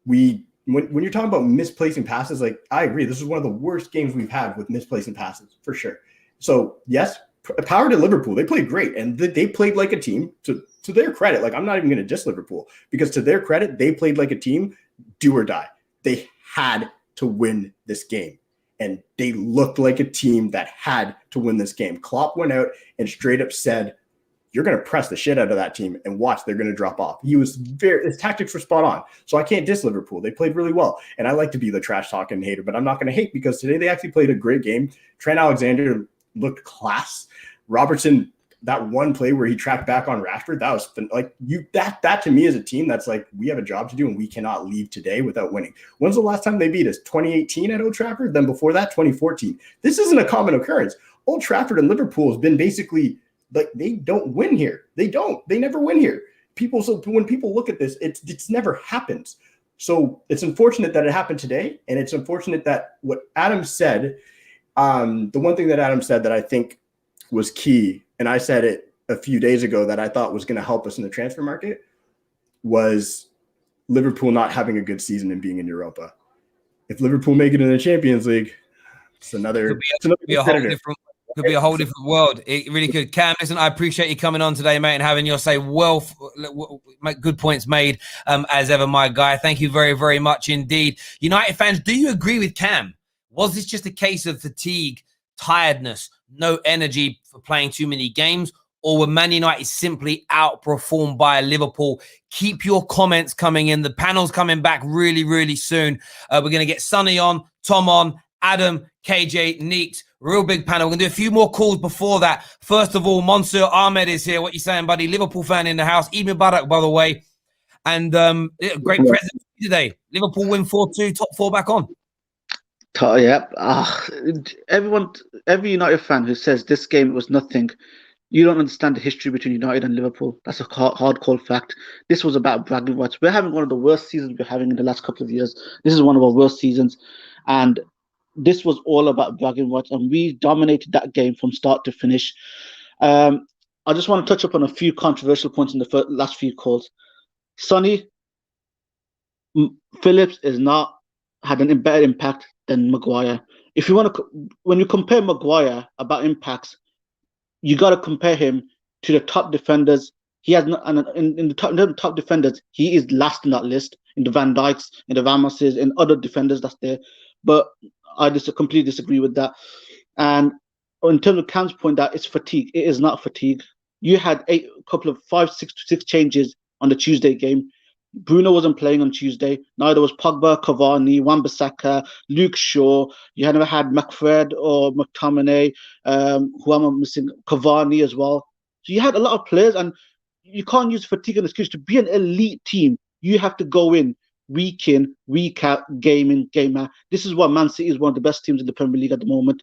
When you're talking about misplacing passes, like, I agree. This is one of the worst games we've had with misplacing passes, for sure. So, yes, power to Liverpool. They played great, and they played like a team. To their credit, like, I'm not even going to diss Liverpool because to their credit, they played like a team, do or die. They had to win this game, and they looked like a team that had to win this game. Klopp went out and straight up said, you're going to press the shit out of that team and watch, they're going to drop off. His tactics were spot on. So I can't diss Liverpool. They played really well. And I like to be the trash talking hater, but I'm not going to hate because today they actually played a great game. Trent Alexander looked class. Robertson, that one play where he tracked back on Rashford, that was like that to me is a team that's like, we have a job to do and we cannot leave today without winning. When's the last time they beat us? 2018 at Old Trafford? Then before that, 2014. This isn't a common occurrence. Old Trafford and Liverpool has been basically like, they don't win here. They never win here. So when people look at this, it's never happened. So it's unfortunate that it happened today. And it's unfortunate that what Adam said, the one thing that Adam said that I think was key, and I said it a few days ago that I thought was going to help us in the transfer market, was Liverpool not having a good season and being in Europa. If Liverpool make it in the Champions League, could be a whole different world. It really could. Cam, listen, I appreciate you coming on today, mate, and having your say. Good points made, as ever, my guy. Thank you very, very much indeed. United fans, do you agree with Cam? Was this just a case of fatigue, tiredness, no energy for playing too many games, or were Man United simply outperformed by Liverpool? Keep your comments coming in. The panel's coming back really, really soon. We're going to get Sonny on, Tom on, Adam, KJ, Neeks. Real big panel. We're going to do a few more calls before that. First of all, Monsieur Ahmed is here. What you saying, buddy? Liverpool fan in the house. EMBARRASS, by the way. And great present today. Liverpool win 4-2, top 4 back on. Yeah. Every United fan who says this game was nothing, you don't understand the history between United and Liverpool. That's a hard cold fact. This was about bragging rights. We're having one of the worst seasons we're having in the last couple of years. This is one of our worst seasons. And this was all about bragging rights. And we dominated that game from start to finish. I just want to touch upon a few controversial points in the last few calls. Sonny, Phillips is not had an better impact than Maguire. If you want to, when you compare Maguire about impacts, you got to compare him to the top defenders. He has in the top defenders, he is last in that list. In the Van Dijks, in the Ramoses, in other defenders that's there. But I just completely disagree with that. And in terms of Cam's point, that it's fatigue. It is not fatigue. You had six changes on the Tuesday game. Bruno wasn't playing on Tuesday. Neither was Pogba, Cavani, Wan-Bissaka, Luke Shaw. You had never had McFred or McTominay. Who am I missing? Cavani as well. So you had a lot of players, and you can't use fatigue as an excuse. To be an elite team, you have to go in, week out, game in, game out. This is why Man City is one of the best teams in the Premier League at the moment.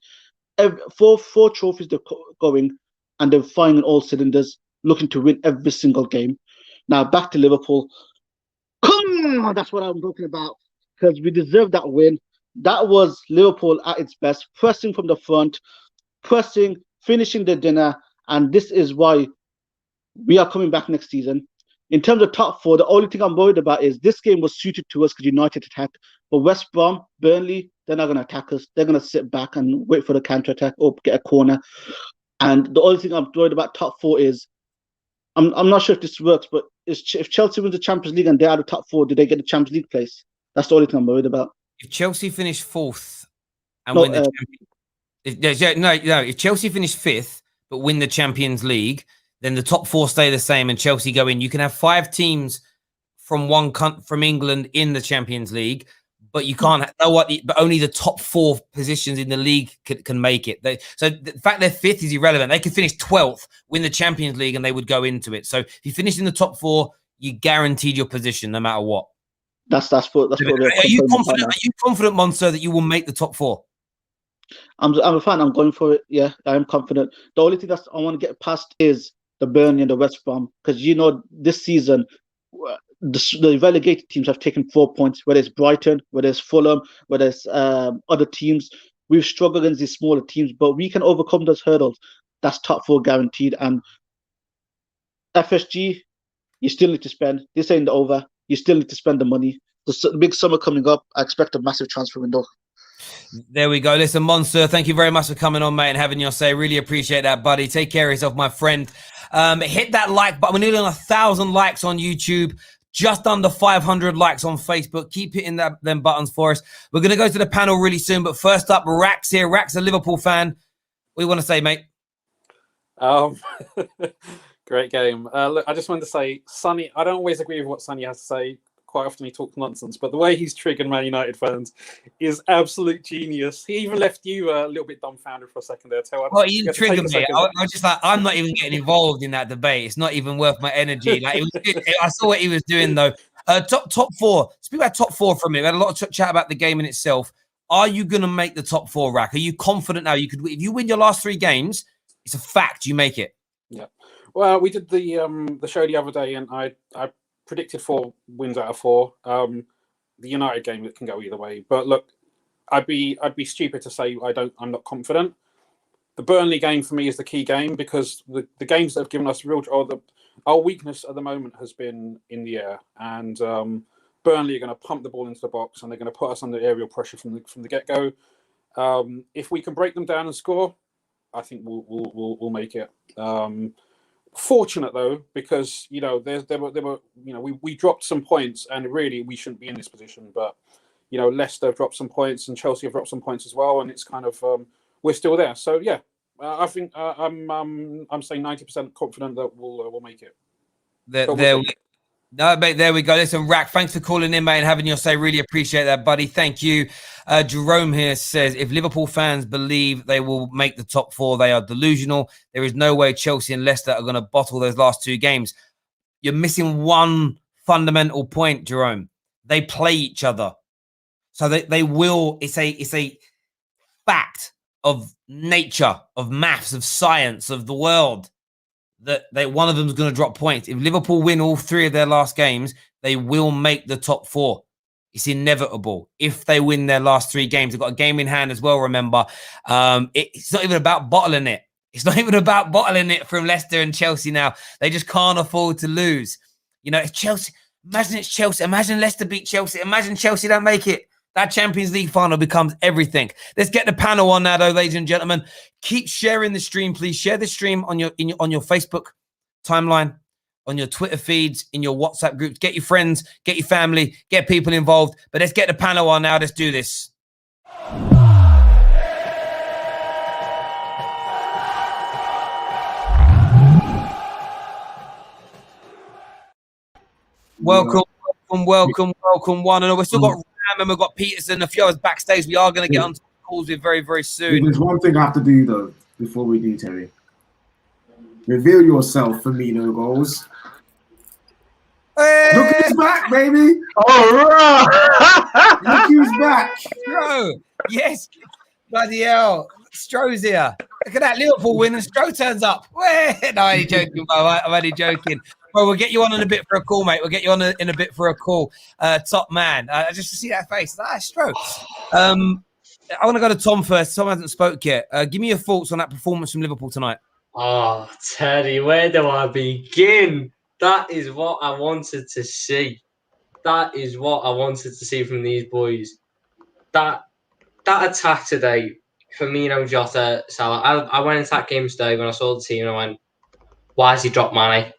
Four trophies they're going, and they're firing on all cylinders, looking to win every single game. Now back to Liverpool. That's what I'm talking about, because we deserve that win. That was Liverpool at its best, pressing from the front, finishing the dinner, and this is why we are coming back next season. In terms of top four, the only thing I'm worried about is this game was suited to us because United attacked. But West Brom, Burnley, they're not going to attack us. They're going to sit back and wait for the counter-attack or get a corner. And the only thing I'm worried about top four is, I'm not sure if this works, but if Chelsea wins the Champions League and they're out of top four, do they get the Champions League place? That's the only thing I'm worried about. If Chelsea finish fourth and win the if Chelsea finish fifth but win the Champions League, then the top four stay the same and Chelsea go in. You can have 5 teams from England in the Champions League, but you can't. But only the top 4 positions in the league can make it. So the fact they're fifth is irrelevant. They could finish 12th, win the Champions League, and they would go into it. So if you finish in the top 4, you guaranteed your position no matter what. That's what. Are you confident? Are you confident, Monster, that you will make the top 4? I'm a fan. I'm going for it. Yeah, I am confident. The only thing I want to get past is the Burnley and the West Brom, because this season the relegated teams have taken 4 points, whether it's Brighton, whether it's Fulham, whether it's other teams. We've struggled against these smaller teams, but we can overcome those hurdles. That's top 4 guaranteed. And FSG, you still need to spend. This ain't over. You still need to spend the money. The big summer coming up. I expect a massive transfer window. There we go. Listen, Monster, thank you very much for coming on, mate, and having your say. Really appreciate that, buddy. Take care of yourself, my friend. Hit that like button. We're nearly on 1,000 likes on YouTube. Just under 500 likes on Facebook. Keep hitting them buttons for us. We're going to go to the panel really soon, but first up, Rax here. Rax, a Liverpool fan. What do you want to say, mate? Great game. Look, I just wanted to say, Sonny, I don't always agree with what Sonny has to say. Quite often he talks nonsense, but the way he's triggered Man United fans is absolute genius. He even left you a little bit dumbfounded for a second there. Well, he didn't trigger me. I was just like, I'm not even getting involved in that debate. It's not even worth my energy. Like, I saw what he was doing though. Top 4. Speak about top 4 for a minute. We had a lot of chat about the game in itself. Are you going to make the top 4, Rack? Are you confident now? If you win your last 3 games, it's a fact you make it. Yeah. Well, we did the show the other day, and I predicted 4 wins out of 4. The United game, it can go either way. But look, I'd be stupid to say I'm not confident. The Burnley game for me is the key game, because the games that have given us our weakness at the moment has been in the air, and Burnley are going to pump the ball into the box and they're going to put us under aerial pressure from the get-go. If we can break them down and score, I think we'll make it. Fortunate though, because there were we dropped some points, and really we shouldn't be in this position. But Leicester have dropped some points, and Chelsea have dropped some points as well, and it's kind of we're still there. So yeah, I think I'm saying 90% confident that we'll make it. There we go. Listen, Rack, thanks for calling in, mate, and having your say. Really appreciate that, buddy. Thank you. Jerome here says, if Liverpool fans believe they will make the top 4, they are delusional. There is no way Chelsea and Leicester are going to bottle those last 2 games. You're missing one fundamental point, Jerome. They play each other. So they will. It's a fact of nature, of maths, of science, of the world that one of them is going to drop points. If Liverpool win all 3 of their last games, they will make the top 4. It's inevitable. If they win their last 3 games, they've got a game in hand as well. Remember, it's not even about bottling it. It's not even about bottling it from Leicester and Chelsea now. They just can't afford to lose. You know, it's Chelsea. Imagine it's Chelsea. Imagine Leicester beat Chelsea. Imagine Chelsea don't make it. That Champions League final becomes everything. Let's get the panel on now, though, ladies and gentlemen. Keep sharing the stream, please. Share the stream on your Facebook timeline, on your Twitter feeds, in your WhatsApp groups. Get your friends, get your family, get people involved. But let's get the panel on now. Let's do this. Welcome. One and all. We've still got Ram and we've got Peterson, a few others backstage. We are going to get on calls with very, very soon. There's one thing I have to do though before we do, Terry. Reveal yourself, Firmino goals. Hey! Look who's back, baby. All right. Look who's back. Stro, yes, bloody hell, Stro's here. Look at that Liverpool win and Stro turns up. No, I'm only joking, bro. I'm only joking. Well, we'll get you on in a bit for a call, mate. We'll get you on in a bit for a call. Top man. Just to see that face. Stro. I want to go to Tom first. Tom hasn't spoke yet. Give me your thoughts on that performance from Liverpool tonight. Oh, Teddy, where do I begin? That is what I wanted to see. That is what I wanted to see from these boys. That attack today, Firmino, Jota, Salah. I went into that game today when I saw the team and I went, why has he dropped Mane?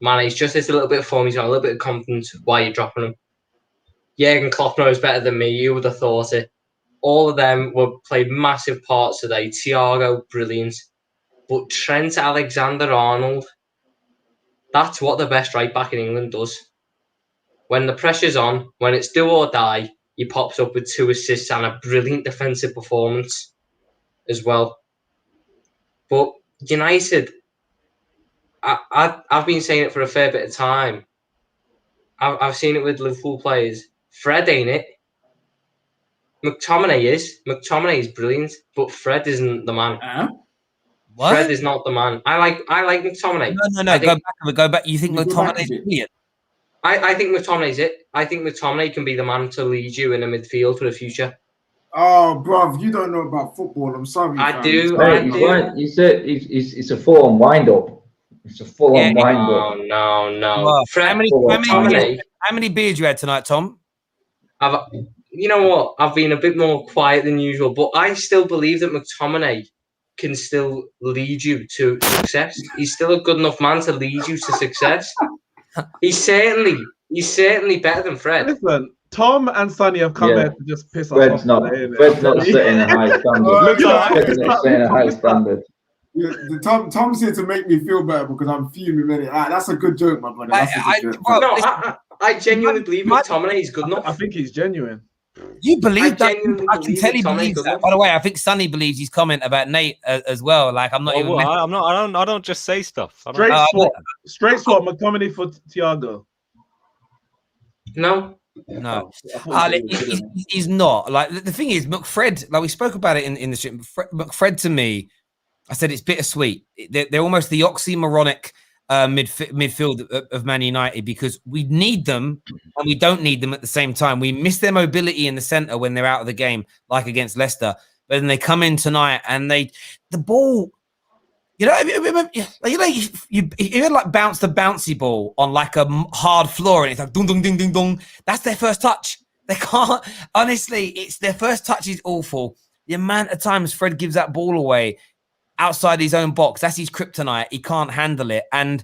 Mane's just this a little bit of form. He's got a little bit of confidence. Why are you dropping him? Jurgen Klopp knows better than me. You would have thought it. All of them played massive parts today. Thiago, brilliant. But Trent Alexander-Arnold, that's what the best right back in England does. When the pressure's on, when it's do or die, he pops up with 2 assists and a brilliant defensive performance as well. But United, I've been saying it for a fair bit of time. I've seen it with Liverpool players. Fred ain't it. McTominay is. McTominay is brilliant, but Fred isn't the man. What? Fred is not the man. I like McTominay. No. Go back. You think McTominay is brilliant? I think McTominay's it. I think McTominay can be the man to lead you in the midfield for the future. Oh, bruv, you don't know about football. I'm sorry. I do. You said it's a full-on wind-up. It's a full-on wind-up. No. Well, Fred, how many beers you had tonight, Tom? You know what? I've been a bit more quiet than usual, but I still believe that McTominay can still lead you to success. He's still a good enough man to lead you to success. He's certainly better than Fred. Listen, Tom and Sonny have come here to just piss us Fred's off. Fred's not setting a high standard. Fred's not setting a high standard. Tom's here to make me feel better because I'm fuming. That's a good joke, my brother. I genuinely believe McTominay is good enough. I think he's genuine. You believe that? I can tell he believes that. By the way, I think Sonny believes his comment about Nate as well. Like I'm not even. I'm not. I don't just say stuff. Straight swap. McTominay for Thiago. No. He's not. Like the thing is, McFred. Like we spoke about it in the stream. McFred to me, I said it's bittersweet. They're almost the oxymoronic midfield of Man United because we need them and we don't need them at the same time. We miss their mobility in the centre when they're out of the game, like against Leicester. But then they come in tonight and the ball, you know, you like bounce the bouncy ball on like a hard floor and it's like ding ding ding ding dong. That's their first touch. They can't. Honestly, it's their first touch is awful. The amount of times Fred gives that ball away outside his own box, that's his kryptonite. He can't handle it. And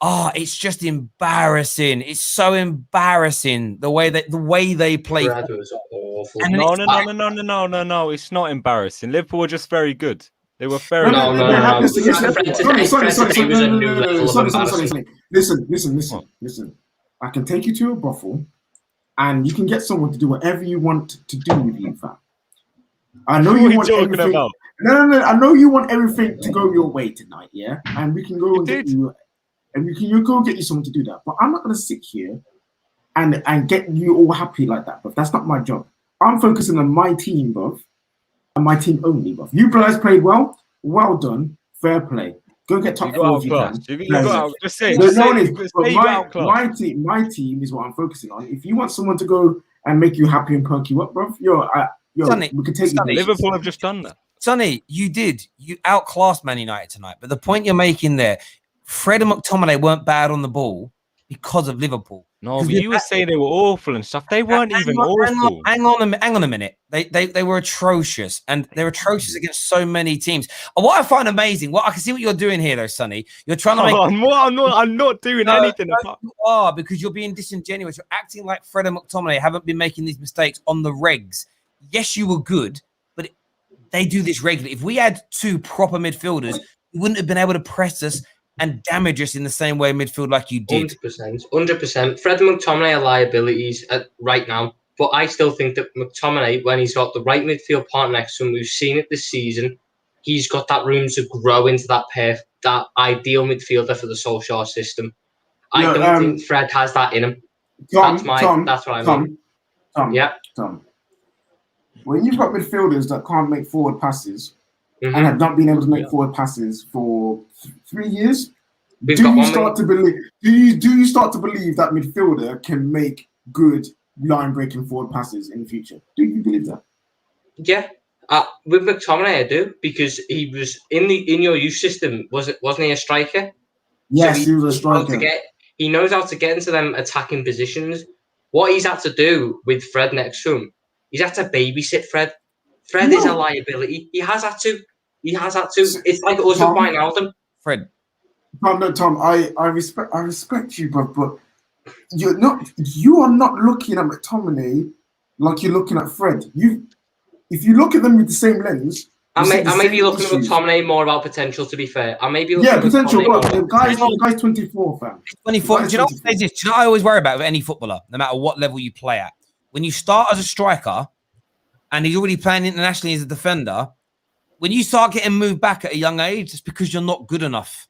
it's just embarrassing. It's so embarrassing the way they play. Brad was awful. No. It's not embarrassing. Liverpool were just very good. They were very No. Listen. I can take you to a brothel and you can get someone to do whatever you want to do with you, fam. I know you want everything. No. I know you want everything to go your way tonight, yeah? And we can go and get you, and you go get you someone to do that. But I'm not gonna sit here and get you all happy like that. But that's not my job. I'm focusing on my team, bruv, and my team only, bruv. You guys played well. Well done. Fair play. Go get top You four got if you can. outclassed. You got out. Just say it. No, Just no say one is. it. Just But say you got outclassed. my team is what I'm focusing on. If you want someone to go and make you happy and perk you up, bruv, Sonny, we can take you. Liverpool have just done that. Sonny, you did. You outclassed Man United tonight. But the point you're making there, Fred and McTominay weren't bad on the ball because of Liverpool. No, but you were saying they were awful and stuff. They weren't even awful. Hang on a minute. They were atrocious, and they're atrocious against so many teams. What I find amazing, I can see what you're doing here, though, Sonny. You're trying to make. I'm not doing anything. You are, because you're being disingenuous. You're acting like Fred and McTominay haven't been making these mistakes on the regs. Yes, you were good, but they do this regularly. If we had two proper midfielders, you wouldn't have been able to press us and damage us in the same way midfield like you did. 100%. Fred and McTominay are liabilities right now, but I still think that McTominay, when he's got the right midfield partner next to him, we've seen it this season, he's got that room to grow into that ideal midfielder for the Solskjaer system. I don't think Fred has that in him. That's what I mean. Tom. When you've got midfielders that can't make forward passes and have not been able to make forward passes for 3 years, do you start to believe that midfielder can make good line-breaking forward passes in the future? Do you believe that? Yeah, with McTominay, I do, because he was in your youth system. Wasn't he a striker? Yes, so he was a striker. He knows how to get into them attacking positions. What he's had to do with Fred next to him, he's had to babysit Fred. Fred is a liability. He has had to. It's like us and Wijnaldum. Fred. Tom, I respect you, but you are not looking at McTominay like you're looking at Fred. If you look at them with the same lens, I may be looking at McTominay more about potential, to be fair. I may be looking at potential, but the guy's 24, fam. 24. Do you know what I always worry about with any footballer, no matter what level you play at? When you start as a striker and he's already playing internationally as a defender, when you start getting moved back at a young age, it's because you're not good enough.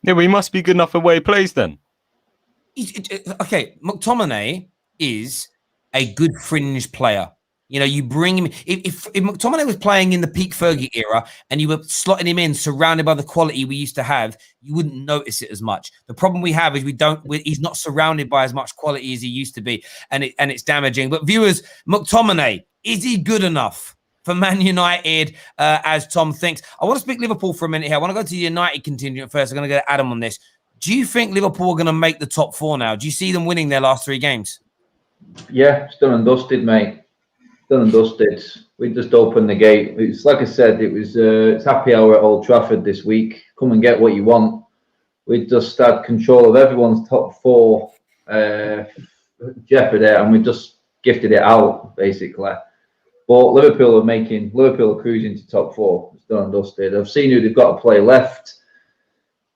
Yeah, well, he must be good enough for where he plays then. Okay, McTominay is a good fringe player. You know, you bring him. If McTominay was playing in the peak Fergie era and you were slotting him in, surrounded by the quality we used to have, you wouldn't notice it as much. The problem we have is he's not surrounded by as much quality as he used to be, and it's damaging. But viewers, McTominay, is he good enough for Man United, as Tom thinks? I want to speak Liverpool for a minute here. I want to go to the United contingent first. I'm going to go to Adam on this. Do you think Liverpool are going to make the top four now? Do you see them winning their last 3 games? Yeah, it's done and dusted, mate. Done and dusted. We just opened the gate. It's like I said, it's happy hour at Old Trafford this week. Come and get what you want. We just had control of everyone's top 4 jeopardy, and we just gifted it out, basically. But Liverpool are cruising to top 4. It's done and dusted. I've seen who they've got to play left.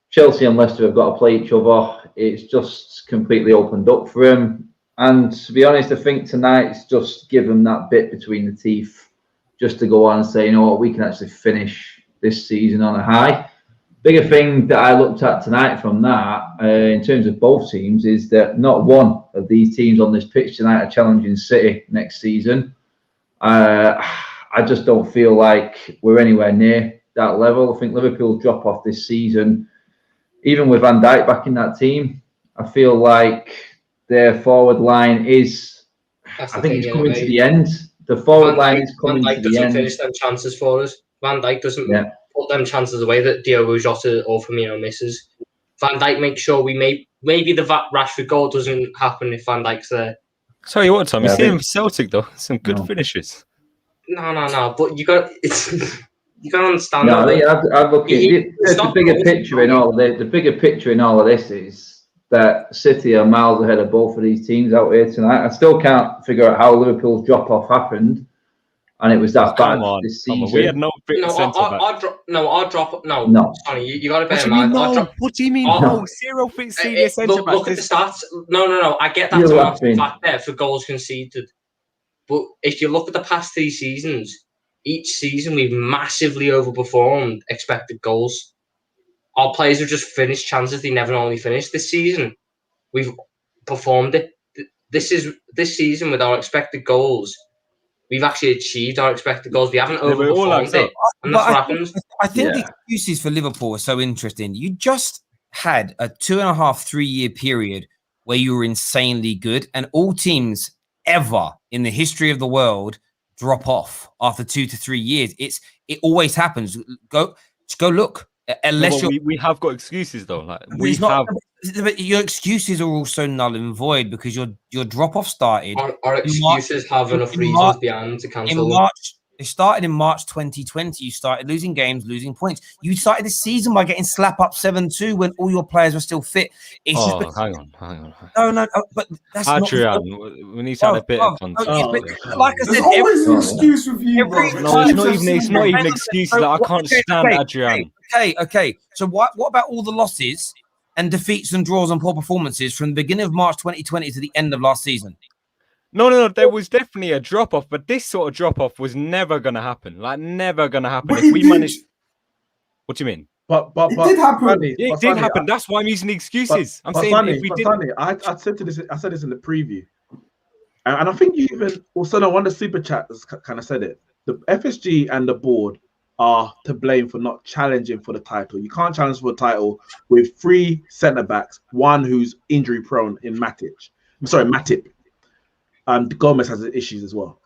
Chelsea and Leicester have got to play each other. It's just completely opened up for him. And to be honest, I think tonight's just give them that bit between the teeth, just to go on and say, you know what, we can actually finish this season on a high. Bigger thing that I looked at tonight from that, in terms of both teams, is that not one of these teams on this pitch tonight are challenging City next season. I just don't feel like we're anywhere near that level. I think Liverpool drop off this season, even with Van Dijk back in that team. I feel like their forward line is, I think it's coming to the end. The forward line is coming to the end. Van Dijk doesn't finish them chances for us. Van Dijk doesn't put them chances away that Diogo Jota or Firmino misses. Van Dijk makes sure maybe the Rashford goal doesn't happen if Van Dijk's there. Tell you what, Tom, you see him for Celtic though. Some good finishes. No. But you got to understand. No, I look at the bigger picture in all of this. The bigger picture in all of this is that City are miles ahead of both of these teams out here tonight. I still can't figure out how Liverpool's drop-off happened, and it was that bad this season. We had no No. Sorry, you got to bear in mind. What do you mean? Zero senior centre back. Look at the stats. No. I get that's a fact there for goals conceded. But if you look at the past 3 seasons, each season we've massively overperformed expected goals. Our players have just finished chances they never normally finish. This season, we've performed it. this season with our expected goals, we've actually achieved our expected goals. We haven't overperformed it, and that's what happens. I think the excuses for Liverpool are so interesting. You just had a 2.5-3 year period where you were insanely good, and all teams ever in the history of the world drop off after 2 to 3 years. It always happens. Go look. Unless we have got excuses though. Like but your excuses are also null and void because your drop off started. Our excuses have enough reasons behind to cancel. In March, it started in March 2020. You started losing games, losing points. You started the season by getting slap up 7-2 when all your players were still fit. It's just hang on. No, but that's Adrian, we need to have a bit of context. Like I said, there's always an excuse with you, bro. No, it's not even excuses. Like, I can't stand Adrian. Okay. So what about all the losses and defeats and draws and poor performances from the beginning of March 2020 to the end of last season? No. There was definitely a drop off, but this sort of drop off was never going to happen. Like, never going to happen. If we managed, what do you mean? But it did happen. It did happen. That's why I'm using the excuses. I'm saying Sonny, if we did. I said this in the preview, and I think you even also one of the super chats kind of said it. The FSG and the board are to blame for not challenging for the title. You can't challenge for the title with 3 centre backs, one who's injury prone in Matip. Gomez has issues as well.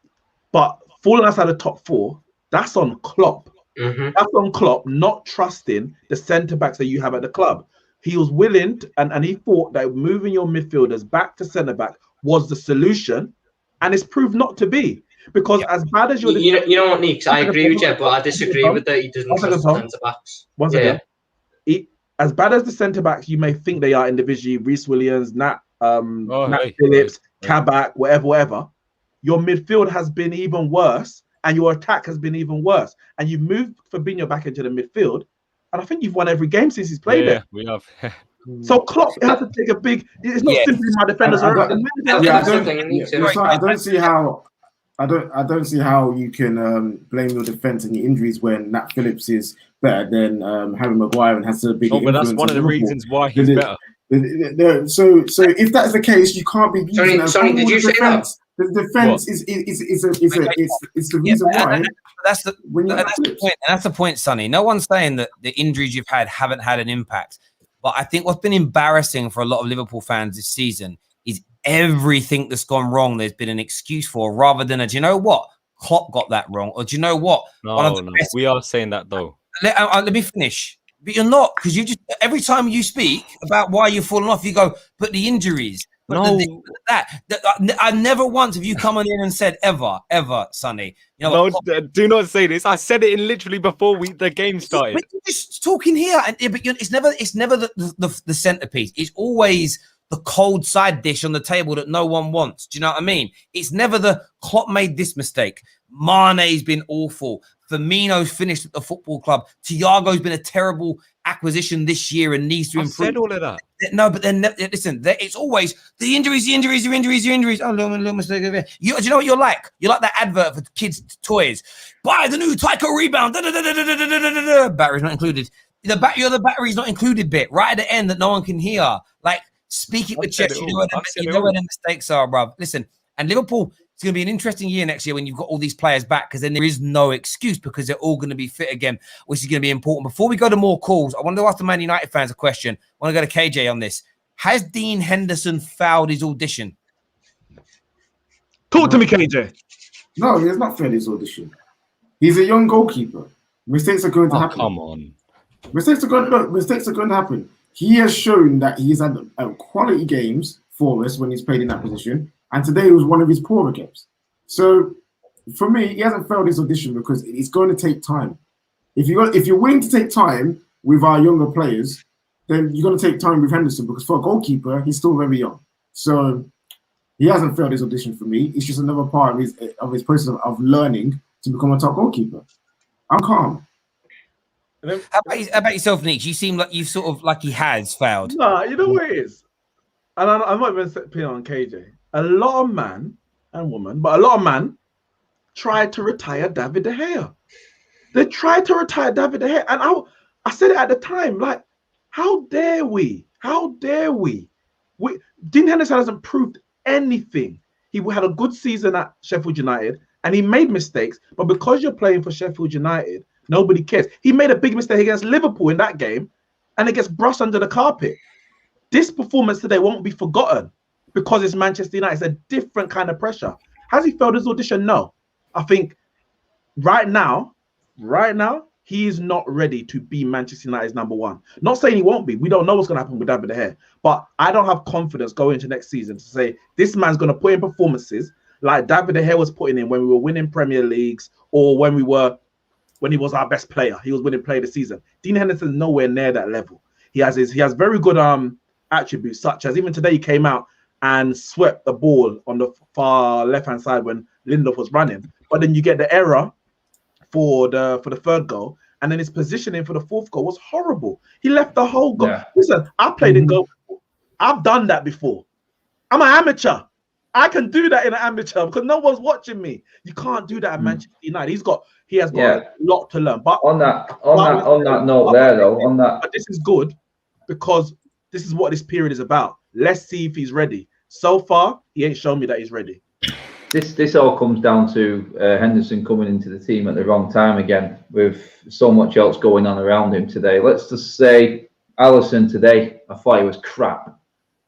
But falling outside the top 4, that's on Klopp. Mm-hmm. That's on Klopp not trusting the centre backs that you have at the club. He was willing and he thought that moving your midfielders back to centre back was the solution, and it's proved not to be. Because as bad as you're, you know what, Neeks, I agree with you, but I disagree with that. He doesn't trust the centre backs. Once again, as bad as the centre backs you may think they are individually, Reece Williams, Nat Phillips, Kabak, whatever, your midfield has been even worse, and your attack has been even worse. And you've moved Fabinho back into the midfield, and I think you've won every game since he's played there. We have. So Klopp has to take a big. It's not simply my defenders are. I don't see how. I don't see how you can blame your defense and your injuries when Nat Phillips is better than Harry Maguire and has a big. But that's one of the reasons why he's better. So if that's the case, you can't be using. Sorry, did you say that? The defense is the reason why. That's the point. That's the point, Sonny. No one's saying that the injuries you've had haven't had an impact, but I think what's been embarrassing for a lot of Liverpool fans this season is everything that's gone wrong. There's been an excuse for, rather than do you know what, Klopp got that wrong, or do you know what? No, we are saying that though. Let me finish. But you're not, because you just every time you speak about why you're falling off, you go, but the injuries. But I never once have you come on in and said ever, Sonny. You know, do not say this. I said it in literally before the game started. But you're just talking here, but it's never the centerpiece. It's always the cold side dish on the table that no one wants. Do you know what I mean? It's never the Klopp made this mistake. Mane's been awful. Firmino's finished at the football club. Thiago's been a terrible acquisition this year and needs to improve. I said all of that. No, but then listen, it's always the injuries. Oh, little mistake over here. Do you know what you're like? You're like that advert for kids' toys. Buy the new Tyco Rebound. Battery's not included. You're the battery's not included bit right at the end that no one can hear. Like, speak it with chest. You know where the mistakes are, bruv. Listen, and Liverpool, it's going to be an interesting year next year when you've got all these players back, because then there is no excuse because they're all going to be fit again, which is going to be important. Before we go to more calls, I want to ask the Man United fans a question. I want to go to KJ on this. Has Dean Henderson failed his audition? Talk to me, KJ. No, he has not failed his audition. He's a young goalkeeper. Mistakes are going to happen. Come on. Mistakes are going to happen. He has shown that he's had quality games for us when he's played in that position. And today was one of his poorer games. So for me, he hasn't failed his audition because it's going to take time. If you're willing to take time with our younger players, then you're going to take time with Henderson, because for a goalkeeper, he's still very young. So he hasn't failed his audition for me. It's just another part of his process of learning to become a top goalkeeper. I'm calm. How about yourself, Nick? You seem like he has failed. Nah, you know what it is? And I'm not even putting on KJ. A lot of man and woman, but a lot of man tried to retire David De Gea. They tried to retire David De Gea. And I said it at the time, like, how dare we? How dare we? Dean Henderson hasn't proved anything. He had a good season at Sheffield United and he made mistakes, but because you're playing for Sheffield United, nobody cares. He made a big mistake against Liverpool in that game and it gets brushed under the carpet. This performance today won't be forgotten because it's Manchester United. It's a different kind of pressure. Has he failed his audition? No. I think right now, he is not ready to be Manchester United's number one. Not saying he won't be. We don't know what's going to happen with David De Gea. But I don't have confidence going into next season to say this man's going to put in performances like David De Gea was putting in when we were winning Premier Leagues or when he was our best player. He was winning player of the season. Dean Henderson's nowhere near that level. He has very good attributes, such as even today he came out and swept the ball on the far left-hand side when Lindelof was running. But then you get the error for the third goal, and then his positioning for the fourth goal was horrible. He left the whole goal. Yeah. Listen, I played in goal before. I've done that before. I'm an amateur. I can do that in an amateur because no one's watching me. You can't do that at Manchester United. He has got a lot to learn. But on that note, but this is good because this is what this period is about. Let's see if he's ready. So far, he ain't shown me that he's ready. This all comes down to Henderson coming into the team at the wrong time again, with so much else going on around him today. Let's just say Alisson today, I thought he was crap.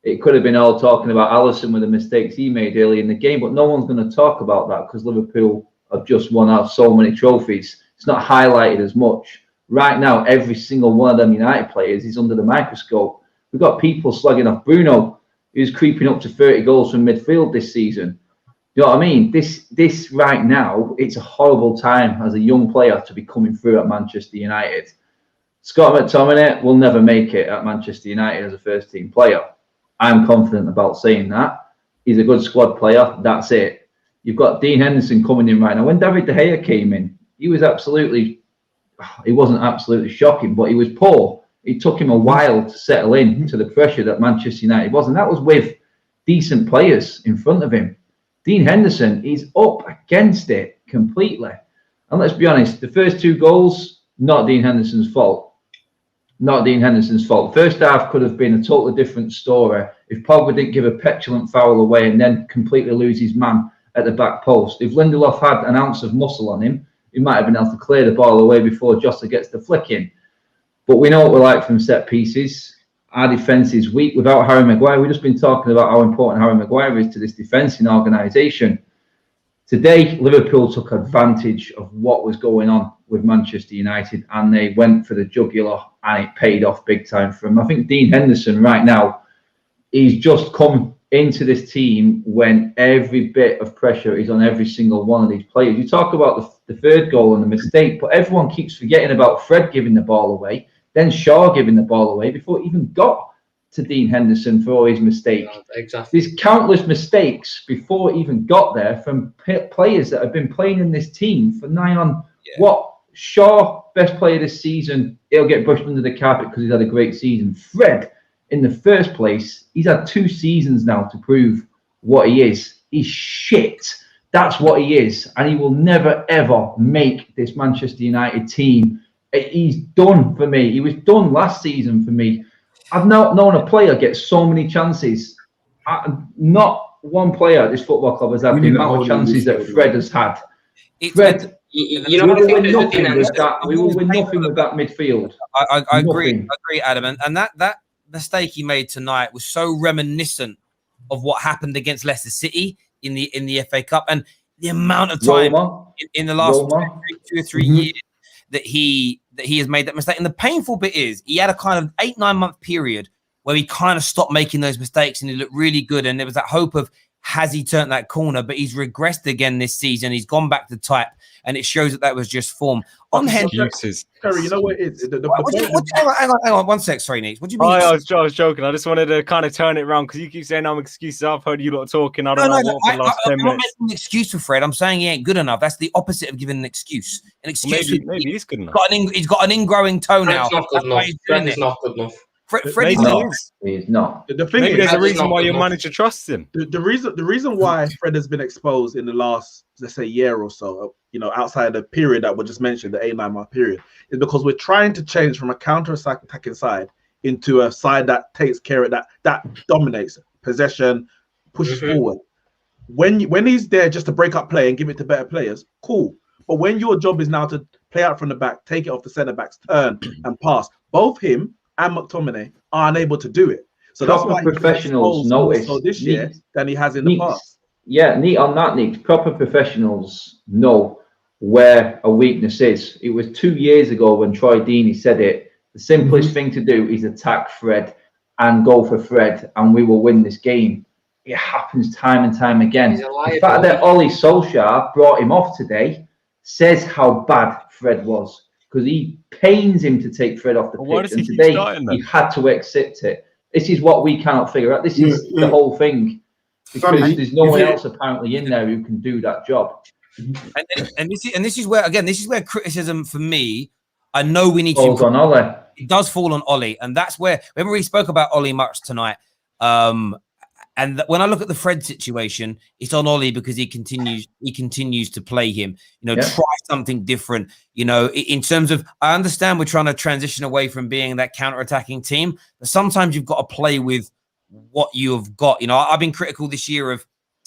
It could have been all talking about Alisson with the mistakes he made early in the game, but no one's going to talk about that because Liverpool have just won out so many trophies. It's not highlighted as much. Right now, every single one of them United players is under the microscope. We've got people slugging off Bruno, who's creeping up to 30 goals from midfield this season. You know what I mean? This right now, it's a horrible time as a young player to be coming through at Manchester United. Scott McTominay will never make it at Manchester United as a first-team player. I'm confident about saying that. He's a good squad player. That's it. You've got Dean Henderson coming in right now. When David De Gea came in, he wasn't absolutely shocking, but he was poor. It took him a while to settle in to the pressure that Manchester United was, and that was with decent players in front of him. Dean Henderson is up against it completely. And let's be honest, the first two goals, not Dean Henderson's fault. Not Dean Henderson's fault. First half could have been a totally different story if Pogba didn't give a petulant foul away and then completely lose his man at the back post. If Lindelof had an ounce of muscle on him, he might have been able to clear the ball away before Jota gets the flick in. But we know what we're like from set pieces. Our defence is weak without Harry Maguire. We've just been talking about how important Harry Maguire is to this defending organisation. Today, Liverpool took advantage of what was going on with Manchester United and they went for the jugular and it paid off big time for them. I think Dean Henderson right now, he's just come into this team when every bit of pressure is on every single one of these players. You talk about the third goal and the mistake, but everyone keeps forgetting about Fred giving the ball away, then Shaw giving the ball away before it even got to Dean Henderson for all his mistakes. Exactly. There's countless mistakes before it even got there from players that have been playing in this team for nigh on what? Shaw, best player this season, he'll get brushed under the carpet because he's had a great season. Fred, in the first place, he's had 2 seasons now to prove what he is. He's shit. That's what he is. And he will never, ever make this Manchester United team. He's done for me. He was done last season for me. I've not known a player get so many chances. Not one player at this football club has had the amount of chances that Fred has had. Fred, you know, we will win nothing with that midfield. I agree, Adam. And that mistake he made tonight was so reminiscent of what happened against Leicester City in the FA Cup, and the amount of time in the last 2 or 3 years that he has made that mistake. And the painful bit is he had a kind of 8-9 month period where he kind of stopped making those mistakes and he looked really good. And there was that hope of, has he turned that corner? But he's regressed again this season. He's gone back to type, and it shows that was just form. On Henderson, Terry, you know what it is? Hang on, 1 sec. Sorry, Nate. What do you mean? I was joking. I just wanted to kind of turn it around because you keep saying I'm excuses. I've heard you lot talking. I don't know what for the last 10 minutes. I'm not making an excuse for Fred. I'm saying he ain't good enough. That's the opposite of giving an excuse. An excuse. Maybe he's good enough. He's got an ingrowing toenail. Fred is not good enough. Fred he's not. The thing Maybe is, there's a reason why your manager trusts him. The reason why Fred has been exposed in the last, let's say, year or so, you know, outside the period that we just mentioned, the 8-9 month period, is because we're trying to change from a counter-attacking side into a side that takes care of that dominates possession, push forward. When he's there just to break up play and give it to better players, cool. But when your job is now to play out from the back, take it off the centre backs, turn and pass, both him and McTominay are unable to do it. So that's why professionals notice this year than he has in the past. Yeah, neat on that, Nick. Proper professionals know where a weakness is. It was 2 years ago when Troy Deeney said it. The simplest thing to do is attack Fred and go for Fred, and we will win this game. It happens time and time again. The fact that Ole Solskjaer brought him off today says how bad Fred was, because he pains him to take Fred off the pitch, and today he had to accept it. This is what we cannot figure out. This is the whole thing, because there's no one else apparently in there who can do that job. And this is where, again, this is where criticism for me, I know we need falls on Ole. It does fall on Ole, and that's where, remember we spoke about Ole much tonight. And when I look at the Fred situation, it's on Ole because he continues to play him. Try something different. In terms of, I understand we're trying to transition away from being that counter-attacking team, but sometimes you've got to play with what you have got. I've been critical this year of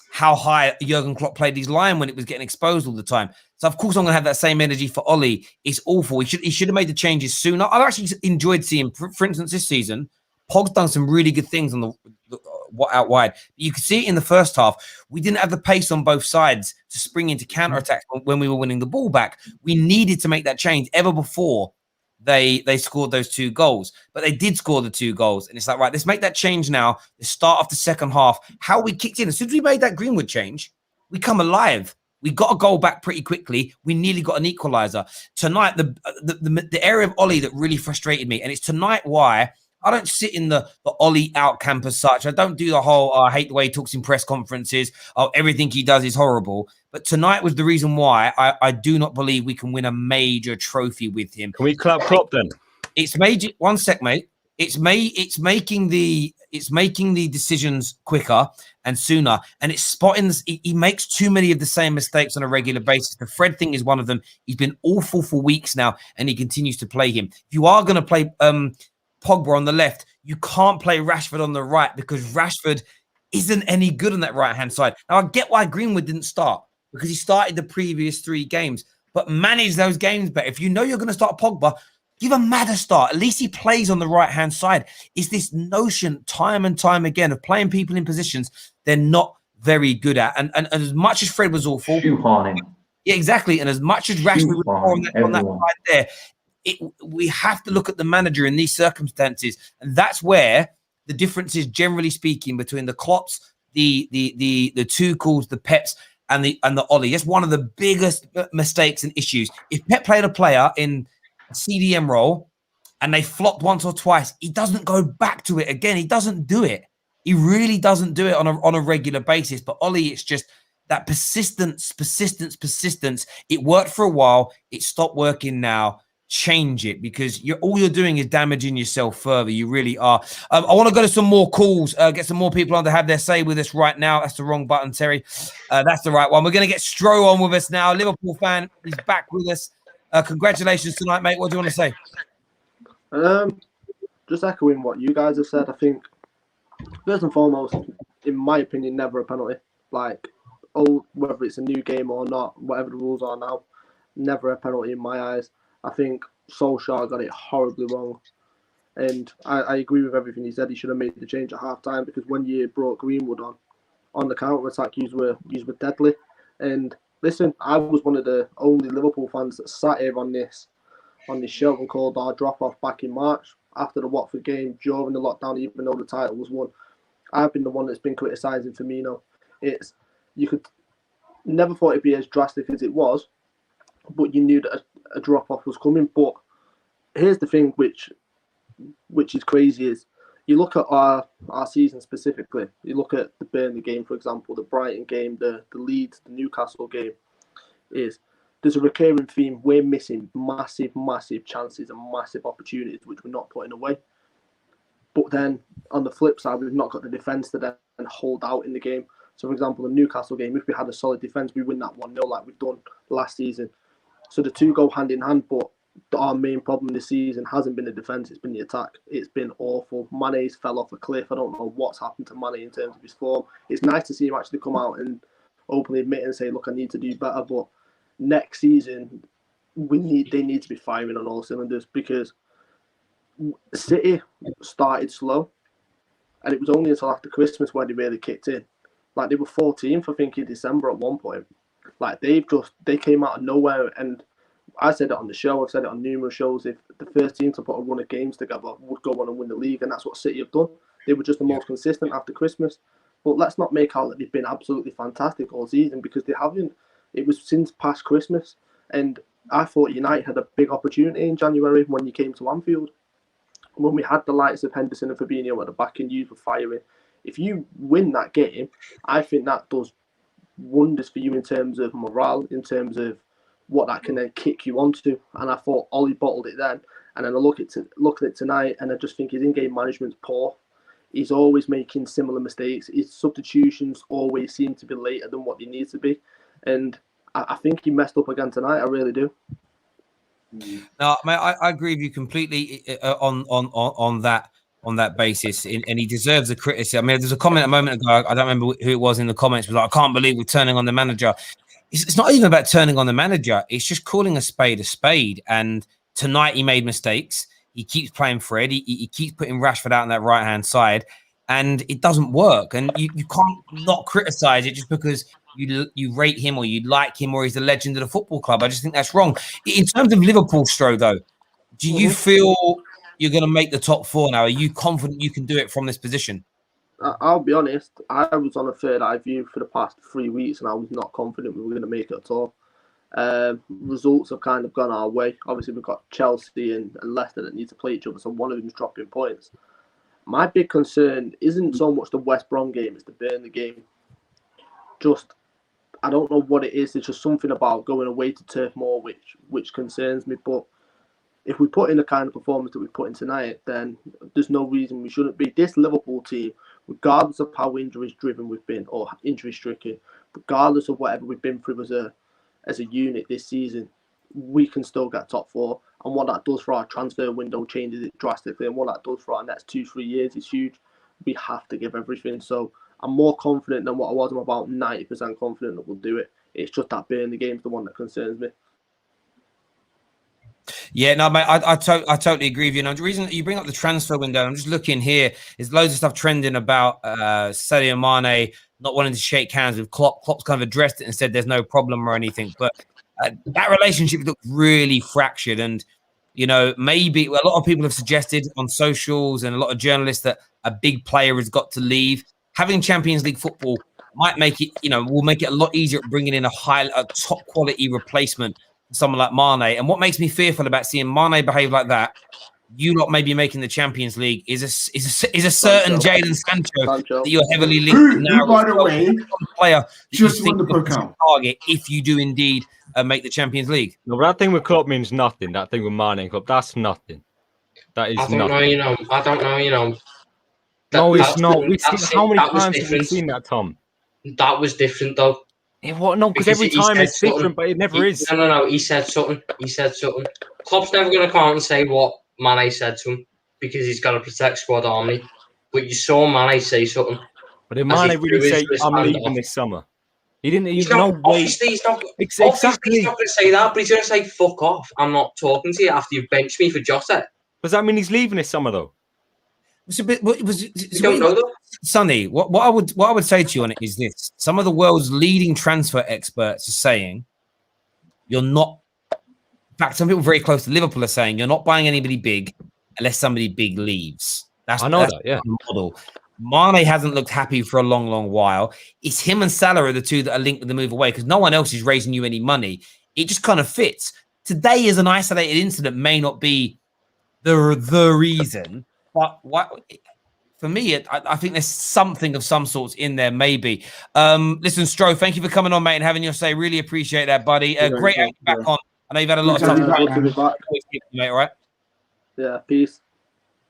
how high Jurgen Klopp played his line when it was getting exposed all the time. So of course I'm going to have that same energy for Ole. It's awful. He should have made the changes sooner. I've actually enjoyed seeing, for instance, this season, Pogg's done some really good things on the out wide. You could see it in the first half. We didn't have the pace on both sides to spring into counterattacks when we were winning the ball back. We needed to make that change ever before they scored those 2 goals. But they did score the 2 goals. And it's like, right, let's make that change now. Let's start off the second half. How we kicked in. As soon as we made that Greenwood change, we come alive. We got a goal back pretty quickly. We nearly got an equaliser. Tonight, the area of Ole that really frustrated me, and it's tonight why I don't sit in the Ole out camp as such. I don't do the whole, I hate the way he talks in press conferences. Everything he does is horrible. But tonight was the reason why I do not believe we can win a major trophy with him. Can we clap Klopp then? It's major. One sec, mate. It's making the decisions quicker and sooner, and it's spotting this. He makes too many of the same mistakes on a regular basis. The Fred thing is one of them. He's been awful for weeks now, and he continues to play him. If you are going to play Pogba on the left, you can't play Rashford on the right because Rashford isn't any good on that right-hand side. Now, I get why Greenwood didn't start because he started the previous 3 games, but manage those games better. If you know you're going to start Pogba, give a Matter start. At least he plays on the right-hand side. It's this notion time and time again of playing people in positions they're not very good at. And as much as Fred was awful. Shoehorning. Yeah, exactly. And as much as Rashford was on that side there, we have to look at the manager in these circumstances, and that's where the difference is, generally speaking, between the Klopps, the Tuchels, the Peps, and the Ole. That's one of the biggest mistakes and issues. If Pep played a player in a CDM role and they flopped once or twice, he doesn't go back to it again. He doesn't do it. He really doesn't do it on a regular basis. But Ole, it's just that persistence. It worked for a while. It stopped working now. Change it, because all you're doing is damaging yourself further. You really are. I want to go to some more calls, get some more people on to have their say with us right now. That's the wrong button, Terry. That's the right one. We're going to get Stro on with us now. Liverpool fan is back with us. Congratulations tonight, mate. What do you want to say? Just echoing what you guys have said. I think first and foremost, in my opinion, never a penalty. Whether it's a new game or not, whatever the rules are now, never a penalty in my eyes. I think Solskjaer got it horribly wrong. And I agree with everything he said. He should have made the change at half-time, because when you brought Greenwood on the counter-attack, you were deadly. And listen, I was one of the only Liverpool fans that sat here on this show and called our drop-off back in March after the Watford game, during the lockdown, even though the title was won. I've been the one that's been criticising Firmino. You could never thought it'd be as drastic as it was, but you knew that a drop-off was coming. But here's the thing which is crazy is, you look at our season specifically, you look at the Burnley game, for example, the Brighton game, the Leeds, the Newcastle game, there's a recurring theme. We're missing massive chances and massive opportunities which we're not putting away. But then on the flip side, we've not got the defence to then hold out in the game. So, for example, the Newcastle game, if we had a solid defence, we win that 1-0 like we've done last season. So the two go hand in hand. But our main problem this season hasn't been the defence, it's been the attack. It's been awful. Mane's fell off a cliff. I don't know what's happened to Mane in terms of his form. It's nice to see him actually come out and openly admit and say, look, I need to do better. But next season, they need to be firing on all cylinders, because City started slow, and it was only until after Christmas where they really kicked in. Like, they were 14th, I think, in December at one point. Like, they came out of nowhere, and I said it on the show, I've said it on numerous shows, if the first team to put a run of games together would go on and win the league, and that's what City have done. They were just the most consistent after Christmas. But let's not make out that they've been absolutely fantastic all season, because they haven't. It was since past Christmas, and I thought United had a big opportunity in January when you came to Anfield. When we had the likes of Henderson and Fabinho at the back and you were firing, if you win that game, I think that does wonders for you in terms of morale, in terms of what that can then kick you onto. And I thought Ollie bottled it then. And then I look at it tonight, and I just think his in-game management's poor. He's always making similar mistakes. His substitutions always seem to be later than what they need to be. And I think he messed up again tonight. I really do. No, mate, I agree with you completely on that basis, and he deserves a criticism. I mean, there's a comment a moment ago, I don't remember who it was in the comments, was like, I can't believe we're turning on the manager. It's not even about turning on the manager. It's just calling a spade a spade. And tonight he made mistakes. He keeps playing Fred. He keeps putting Rashford out on that right-hand side, and it doesn't work. And you can't not criticize it just because you rate him or you like him or he's the legend of the football club. I just think that's wrong. In terms of Liverpool, Stro, though, do you feel you're going to make the top four now? Are you confident you can do it from this position? I'll be honest, I was on a third eye view for the past 3 weeks, and I was not confident we were going to make it at all. Results have kind of gone our way. Obviously, we've got Chelsea and Leicester that need to play each other, so one of them's dropping points. My big concern isn't so much the West Brom game, it's the Burnley game. Just, I don't know what it is. There's just something about going away to Turf Moor which concerns me. But if we put in the kind of performance that we put in tonight, then there's no reason we shouldn't be. This Liverpool team, regardless of how injuries-driven we've been or injury-stricken, regardless of whatever we've been through as a unit this season, we can still get top four. And what that does for our transfer window changes it drastically. And what that does for our next 2-3 years is huge. We have to give everything. So I'm more confident than what I was. I'm about 90% confident that we'll do it. It's just that Burnley game's the one that concerns me. Yeah, no, mate, I totally agree with you. Now, the reason that you bring up the transfer window, I'm just looking here, there's loads of stuff trending about Sadio Mane not wanting to shake hands with Klopp. Klopp's kind of addressed it and said there's no problem or anything. But that relationship looked really fractured. And, you know, maybe a lot of people have suggested on socials and a lot of journalists that a big player has got to leave. Having Champions League football might make it, you know, will make it a lot easier bringing in a top quality replacement for someone like Mane. And what makes me fearful about seeing Mane behave like that, you lot maybe making the Champions League, is a certain Jadon Sancho that you're heavily linked Who, to now. by the way, player just won the Pokal target if you do indeed make the Champions League. No, but that thing with Klopp means nothing. That thing with Mane and Klopp, that's nothing. That is nothing. I don't know, you know. No, it's not. How many times have we seen that, Tom? That was different, though. Yeah, what? No, because every time it's different, but it never is. No. He said something. Klopp's never going to come out and say what Mane said to him because he's got to protect squad harmony. But you saw Mane say something. But did Mane really say, I'm leaving this summer? He didn't even know. Obviously, he's not going to say that, but he's going to say, fuck off. I'm not talking to you after you've benched me for Jota. Does that mean he's leaving this summer, though? It's a bit. Sonny, what I would say to you on it is this: some of the world's leading transfer experts are saying you're not. In fact, some people very close to Liverpool are saying you're not buying anybody big unless somebody big leaves. That's the model. Mane hasn't looked happy for a long, long while. It's him and Salah are the two that are linked with the move away because no one else is raising you any money. It just kind of fits. Today is an isolated incident, may not be the reason. But for me, I think there's something of some sorts in there, maybe. Listen, Stro, thank you for coming on, mate, and having your say. Really appreciate that, buddy. Great having you back on. I know you've had a lot of time. Mate, all right? Yeah, peace.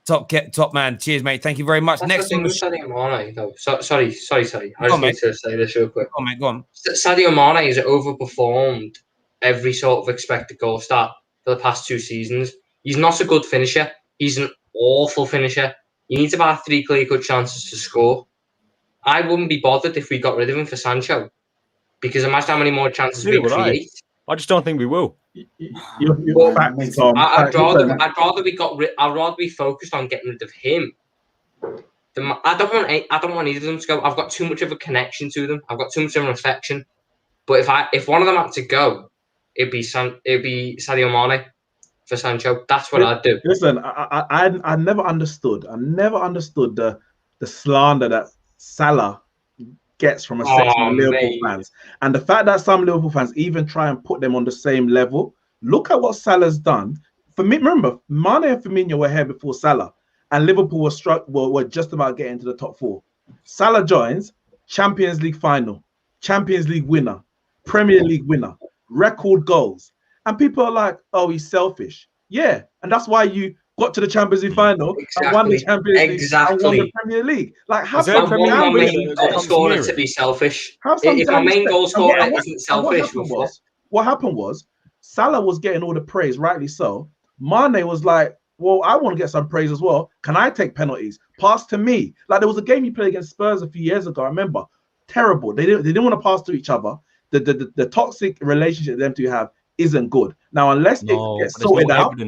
Top man. Cheers, mate. Thank you very much. Next thing was Sadio Mane, though. Sorry. I just need to say this real quick. Go on. Sadio Mane has overperformed every sort of expected goal stat for the past 2 seasons. He's not a good finisher. He's an awful finisher. You need about 3 clear-cut chances to score. I wouldn't be bothered if we got rid of him for Sancho, because imagine how many more chances we create. I just don't think we will. You're facts, Tom. I'd rather be focused on getting rid of him. I don't want either of them to go. I've got too much of a connection to them. I've got too much of an affection. But if one of them had to go, it'd be Sadio Mane for Sancho. That's what I'd do. Listen, I never understood. I never understood the slander that Salah gets from a section of Liverpool fans, and the fact that some Liverpool fans even try and put them on the same level. Look at what Salah's done. For me, remember, Mane and Firmino were here before Salah, and Liverpool were just about getting to the top 4. Salah joins, Champions League final, Champions League winner, Premier League winner, record goals, and people are like, "Oh, he's selfish." Yeah, and that's why you got to the Champions League final and won the Champions League and won the Premier League. Like, have some I want my main goal scorer to be selfish. If my main goal scorer isn't selfish, what happened was Salah was getting all the praise, rightly so. Mane was like, "Well, I want to get some praise as well. Can I take penalties? Pass to me." Like, there was a game he played against Spurs a few years ago. I remember, terrible. They didn't want to pass to each other. The toxic relationship them two have isn't good. Now, unless it gets sorted out,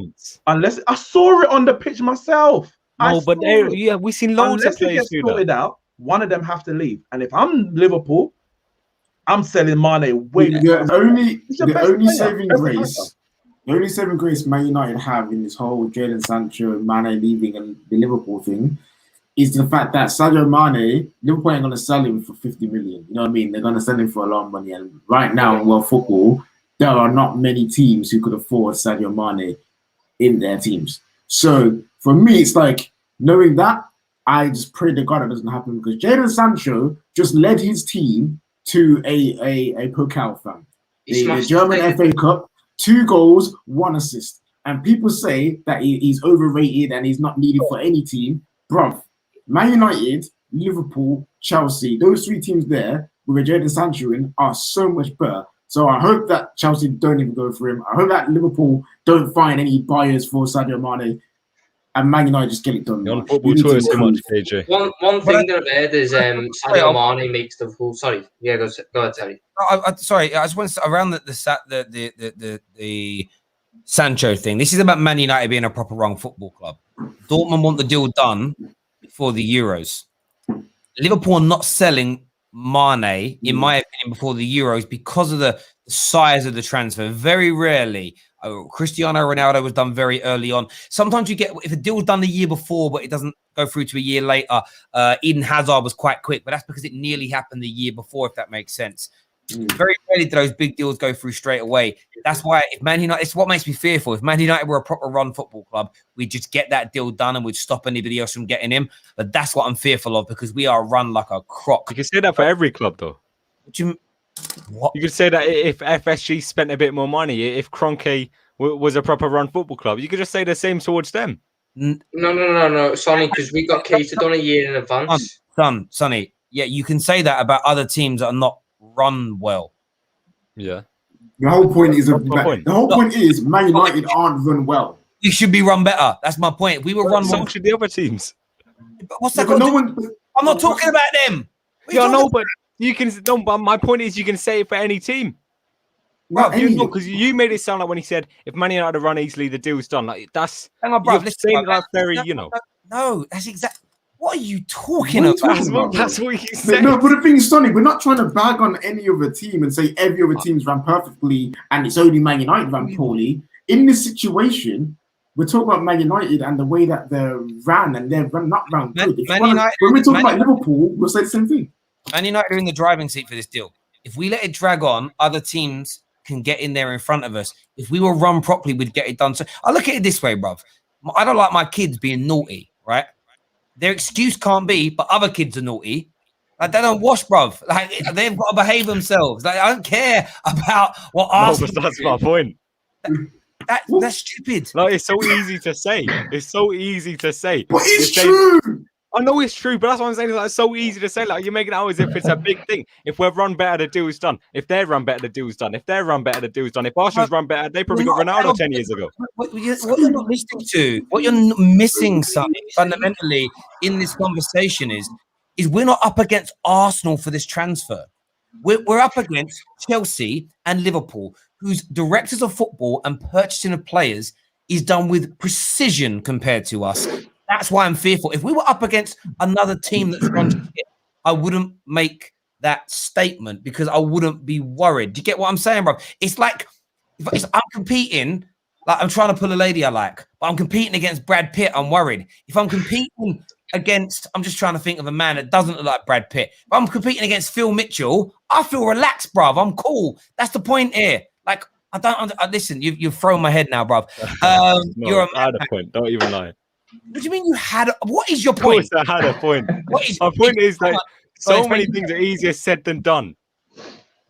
unless I saw it on the pitch myself. We've seen loads of players do that. Sorted out, one of them have to leave. And if I'm Liverpool, I'm selling Mane way. The only saving grace Man United have in this whole Jadon Sancho and Mane leaving and the Liverpool thing is the fact that Sadio Mane, Liverpool ain't going to sell him for 50 million. You know what I mean? They're going to sell him for a lot of money. And right now in world football, there are not many teams who could afford Sadio Mane in their teams. So for me, it's like, knowing that, I just pray to God it doesn't happen, because Jadon Sancho just led his team to a Pokal, fam. The German FA Cup, 2 goals, 1 assist. And people say that he's overrated and he's not needed for any team. Bruv, Man United, Liverpool, Chelsea, those 3 teams there with Jadon Sancho in are so much better. So I hope that Chelsea don't even go for him. I hope that Liverpool don't find any buyers for Sadio Mane, and Man United just get it done. On football Twitter so much, KJ. One thing that I've heard is Sadio Mane makes the full. Sorry, yeah, go ahead, Terry. Sorry, I just want to around the Sancho thing. This is about Man United being a proper run football club. Dortmund want the deal done before the Euros. Liverpool are not selling Mane, in my opinion, before the Euros because of the size of the transfer. Very rarely. Cristiano Ronaldo was done very early on. Sometimes you get, if a deal's done the year before, but it doesn't go through to a year later. Eden Hazard was quite quick, but that's because it nearly happened the year before, if that makes sense. Very rarely do those big deals go through straight away. That's why if Man United, it's what makes me fearful. If Man United were a proper run football club, we'd just get that deal done and we'd stop anybody else from getting him. But that's what I'm fearful of, because we are run like a croc. You can say that for every club, though. What? You could say that if FSG spent a bit more money, if Kroenke was a proper run football club, you could just say the same towards them. No, Sonny, because we got catered on a year in advance. Sonny, yeah, you can say that about other teams that are not run well. Yeah. The whole point is Man United aren't run well. We should be run better. That's my point. If we were run so more, should the other teams. What's that? I'm not talking about them. But you can. No, but my point is, you can say it for any team. Because you made it sound like when he said if Man United run easily, the deal's done. Like that's. Hang on, bro. No, that's exactly. What are you talking about? That's what you said. No, but the thing is, Sonny, we're not trying to bag on any other team and say every other team's ran perfectly and it's only Man United ran poorly. In this situation, we're talking about Man United and the way that they're ran, and they're not ran good. When we talk about Liverpool, we'll say the same thing. Man United are in the driving seat for this deal. If we let it drag on, other teams can get in there in front of us. If we were run properly, we'd get it done. So I look at it this way, bruv. I don't like my kids being naughty, right? Their excuse can't be, but other kids are naughty. Like, they don't wash, bruv. Like, they've got to behave themselves. Like, I don't care about what Arsenal. No, that's my point. That's stupid. Like, it's so easy to say. It's so easy to say. But it's true. I know it's true, but that's what I'm saying. It's like so easy to say. Like you're making it out as if it's a big thing. If we're run better, the deal's done. If they're run better, the deal's done. If they're run better, the deal's done. If Arsenal's run better, they probably got Ronaldo 10 years ago. What you're not listening to, what you're missing, Sonny, fundamentally in this conversation is we're not up against Arsenal for this transfer. We're up against Chelsea and Liverpool, whose directors of football and purchasing of players is done with precision compared to us. That's why I'm fearful. If we were up against another team that's run shit, I wouldn't make that statement because I wouldn't be worried. Do you get what I'm saying, bro? It's like if I'm competing, like I'm trying to pull a lady I like, but I'm competing against Brad Pitt, I'm worried. If I'm competing against, I'm just trying to think of a man that doesn't look like Brad Pitt. If I'm competing against Phil Mitchell, I feel relaxed, bruv. I'm cool. That's the point here. Like, listen, you've thrown my head now, bruv. No, I had a point. Don't even lie. What do you mean you had? What is your point? Of course I had a point. My point is like so many things are easier said than done.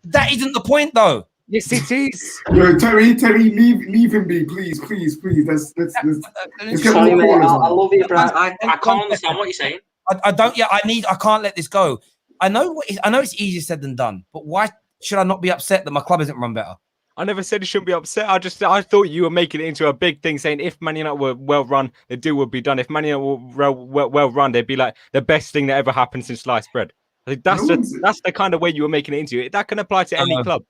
That isn't the point, though. Yes, it is. Yo, Terry, leave him be, please. Let's get Sorry, more mate, callers I on. love you, Brad. I can't understand what you're saying. I don't. Yeah, I can't let this go. I know it's easier said than done, but why should I not be upset that my club isn't run better? I never said you shouldn't be upset. I thought you were making it into a big thing, saying if Man United were well run, the deal would be done. If Man United were well run, they'd be like the best thing that ever happened since sliced bread. I think that's the kind of way you were making it into. That can apply to any club.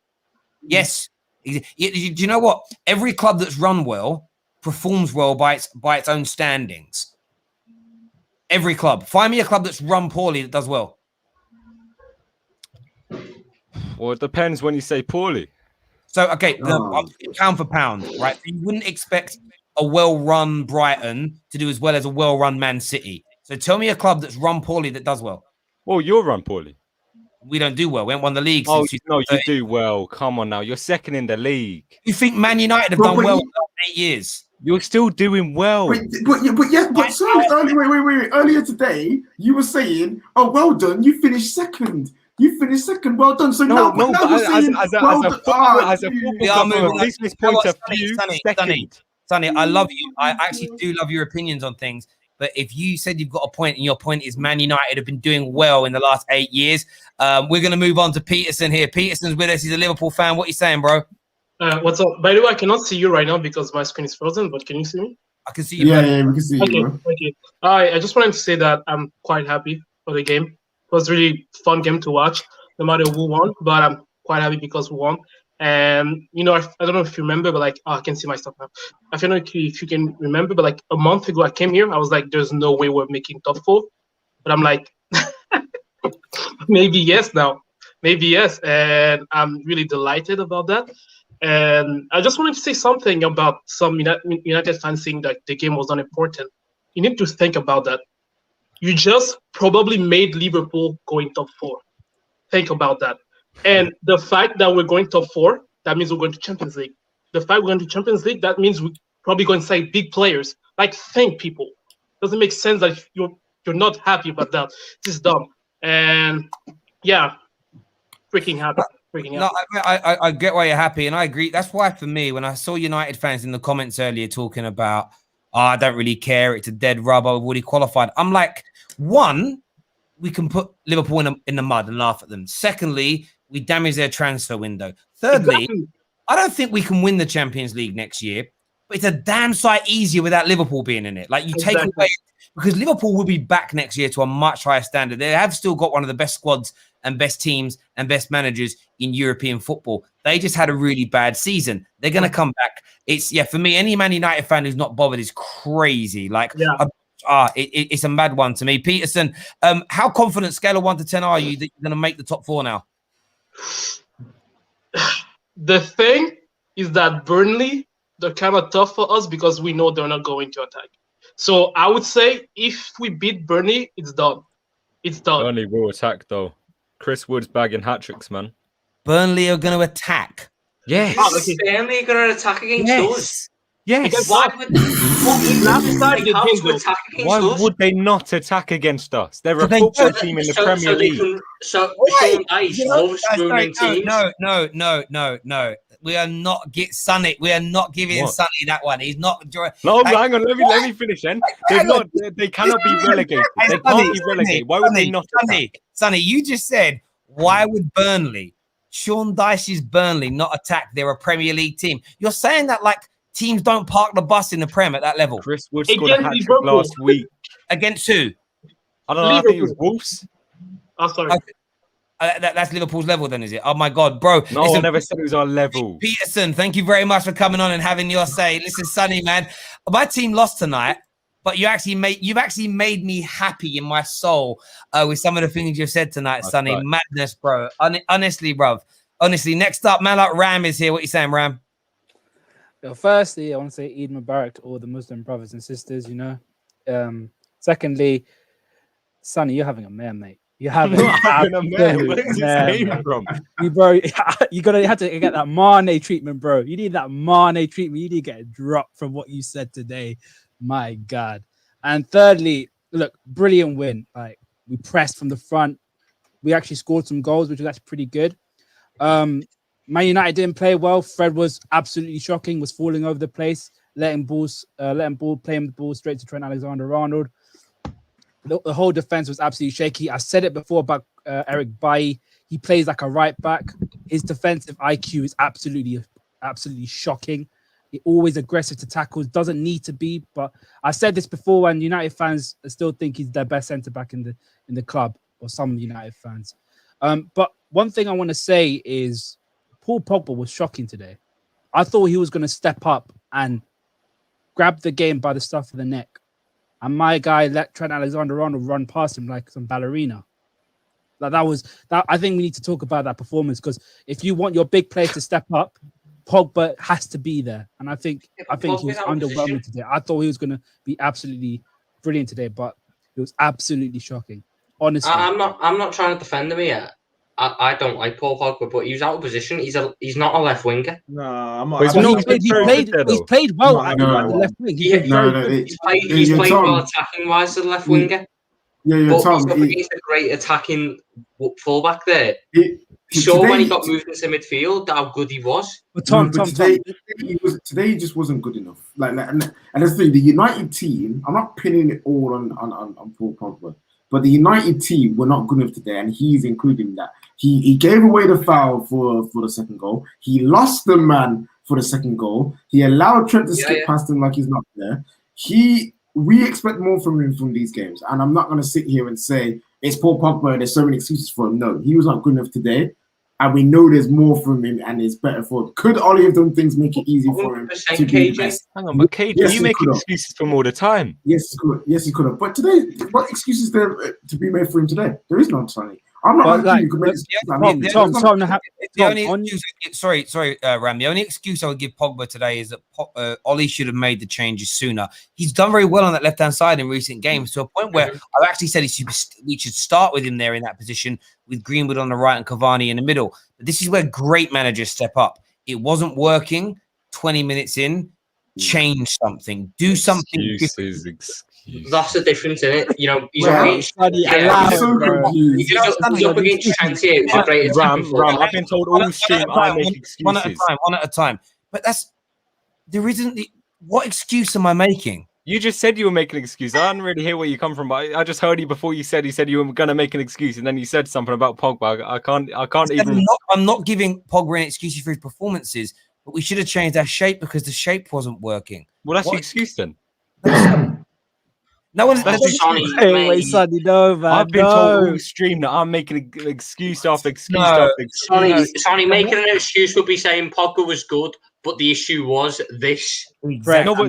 Yes. Do you know what? Every club that's run well performs well by its own standings. Every club. Find me a club that's run poorly that does well. Well, it depends when you say poorly. So, okay, pound for pound, right? So you wouldn't expect a well-run Brighton to do as well as a well-run Man City. So tell me a club that's run poorly that does well. Well, you're run poorly. We don't do well. We haven't won the league. Oh, since no, you do well. Come on now. You're second in the league. You think Man United have done well in 8 years? You're still doing well. But sorry, earlier today, you were saying, oh, well done, you finished second. Well done. So now you're saying, as a football business point of view, Sonny, I love you. I actually do love your opinions on things. But if you said you've got a point and your point is Man United have been doing well in the last 8 years, we're going to move on to Peterson here. Peterson's with us. He's a Liverpool fan. What are you saying, bro? What's up? By the way, I cannot see you right now because my screen is frozen, but can you see me? I can see you. Yeah, we can see you, bro. Okay. I just wanted to say that I'm quite happy for the game. It was a really fun game to watch, no matter who won, but I'm quite happy because we won. And, I don't know if you remember, but I can see my stuff now. I don't know if you can remember, but a month ago I came here, I was like, there's no way we're making top 4. But I'm like, maybe yes now. Maybe yes. And I'm really delighted about that. And I just wanted to say something about some United fans saying that the game was not important. You need to think about that. You just probably made Liverpool going top 4. Think about that. And the fact that we're going top 4, that means we're going to Champions League. The fact we're going to Champions League, that means we're probably going to sign big players. Think, people. Doesn't make sense that you're not happy about that. This is dumb. And yeah, freaking happy. No, I get why you're happy, and I agree. That's why, for me, when I saw United fans in the comments earlier talking about, I don't really care, it's a dead rubber, we've already qualified. I'm like, one, we can put Liverpool in the mud and laugh at them. Secondly, we damage their transfer window. Thirdly, I don't think we can win the Champions League next year, but it's a damn sight easier without Liverpool being in it. Take away, because Liverpool will be back next year to a much higher standard. They have still got one of the best squads and best teams and best managers in European football. They just had a really bad season. They're going to come back. For me, any Man United fan who's not bothered is crazy. It's a mad one to me. Peterson, how confident, scale of 1 to 10, are you that you're going to make the top 4 now? The thing is that Burnley, they're kind of tough for us because we know they're not going to attack. So I would say if we beat Burnley, it's done. It's done. Burnley will attack, though. Chris Wood's bagging hat-tricks, man. Burnley are going to attack. Yes. Burnley are going to attack against us. Yes. Why would Why would they not attack against us? They're a They football don't. team in the so Premier they League. can, so Wait, Sean Dyche you know, loves guys, ruining teams. No. We are not Sonny. We are not giving What? Sonny that one. He's not. No, hang on. Let me finish. Then they cannot be relegated. They can't be relegated. Why would they not attack? Sonny, you just said, why would Burnley, Sean Dyche's Burnley, not attack? They're a Premier League team. You're saying that like teams don't park the bus in the Prem at that level. Chris Wood scored a Against hat-trick Liverpool. last week. Against who? I don't know. I think it was Wolves. Oh, sorry. Okay. That's Liverpool's level, then, is it? Oh my God, bro! No, Listen, I never said it was our level. Peterson, thank you very much for coming on and having your say. Listen, Sonny, man, my team lost tonight, but you've actually made me happy in my soul with some of the things you've said tonight, That's Sonny. right. Madness, bro. Honestly, bro. Honestly, next up, man like Ram is here. What you saying, Ram? Well, firstly, I want to say Eid Mubarak to all the Muslim brothers and sisters, you know. Secondly, Sonny, you're having a mare, mate. You're having a mare. Where is this came from? You, bro, you have to get that Mane treatment, bro. You need that Mane treatment. You need to get a drop from what you said today. My God. And thirdly, look, brilliant win. Like, we pressed from the front. We actually scored some goals, which was actually pretty good. Man United didn't play well. Fred was absolutely shocking, was falling over the place, playing the ball straight to Trent Alexander-Arnold. The whole defense was absolutely shaky. I said it before about Eric Bailly. He plays like a right back. His defensive IQ is absolutely shocking. He's always aggressive to tackles. Doesn't need to be, but I said this before, and United fans still think he's their best centre back in the club, or some United fans. But one thing I want to say is Paul Pogba was shocking today. I thought he was going to step up and grab the game by the stuff of the neck. And my guy let Trent Alexander-Arnold run past him like some ballerina. Like that. I think we need to talk about that performance, because if you want your big players to step up, Pogba has to be there. And I think he was underwhelming today. I thought he was going to be absolutely brilliant today, but it was absolutely shocking. Honestly, I'm not trying to defend him here. I don't like Paul Pogba, but he was out of position. He's not a left winger. No, I'm not. He's played well at the left wing. He's played well attacking wise to the left winger. Yeah, Tom. He's up against a great attacking fullback there. When he got moved into midfield, how good he was. But today he just wasn't good enough. And that's the thing. The United team, I'm not pinning it all on Paul Pogba, but the United team were not good enough today, and he's including that. He gave away the foul for the second goal. He lost the man for the second goal. He allowed Trent to skip past him like he's not there. We expect more from him from these games, and I'm not going to sit here and say it's Paul Pogba and there's so many excuses for him. No, he was not good enough today, and we know there's more from him, and it's better for him. Could Ollie have done things make it easy for him to be the best? Hang on, but KJ, you make excuses for him all the time. Yes, he could. Yes, he could have. But today, what excuse is there to be made for him today? There is none, Sonny. I'm not like you could make Sorry, Ram. The only excuse I would give Pogba today is that Ollie should have made the changes sooner. He's done very well on that left-hand side in recent games, to a point where I actually said we should start with him there in that position, with Greenwood on the right and Cavani in the middle. But this is where great managers step up. It wasn't working. 20 minutes in, change something, do something different. That's the difference in it. You know, he's up against Trent here. It's a great Ram, I've been told all stream I make excuses. One at a time. But there isn't what excuse am I making? You just said you were making an excuse. I didn't really hear where you come from, but I just heard you before you said you were going to make an excuse, and then you said something about Pogba. I can't even. I'm not giving Pogba an excuse for his performances, but we should have changed our shape because the shape wasn't working. Well, that's your excuse then. No one's Sonny, no, man. I've been told all stream that I'm making an excuse after excuse after excuse. Sonny, making an excuse would be saying Pogba was good, but the issue was this. Exactly. No, but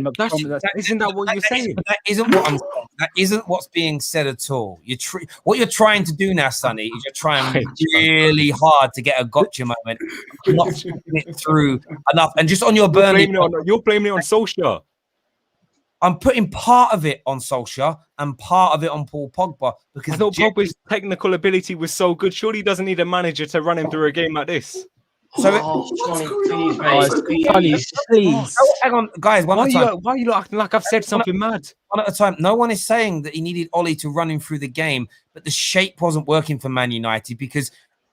isn't that what you're saying? That isn't what I'm saying. That isn't what's being said at all. What you're trying to do now, Sonny, is you're trying really hard to get a gotcha moment. You're not thinking it through enough. And just on your Burnley, you're blaming it on Solskjaer. I'm putting part of it on Solskjaer and part of it on Paul Pogba, because I thought Pogba's technical ability was so good. Surely he doesn't need a manager to run him through a game like this. So Sonny, please, Guys, mate, Sonny, please. please. oh, hang on, guys, one Why at are a time. you acting like I've said something mad? One at a time. No one is saying that he needed Ollie to run him through the game, but the shape wasn't working for Man United because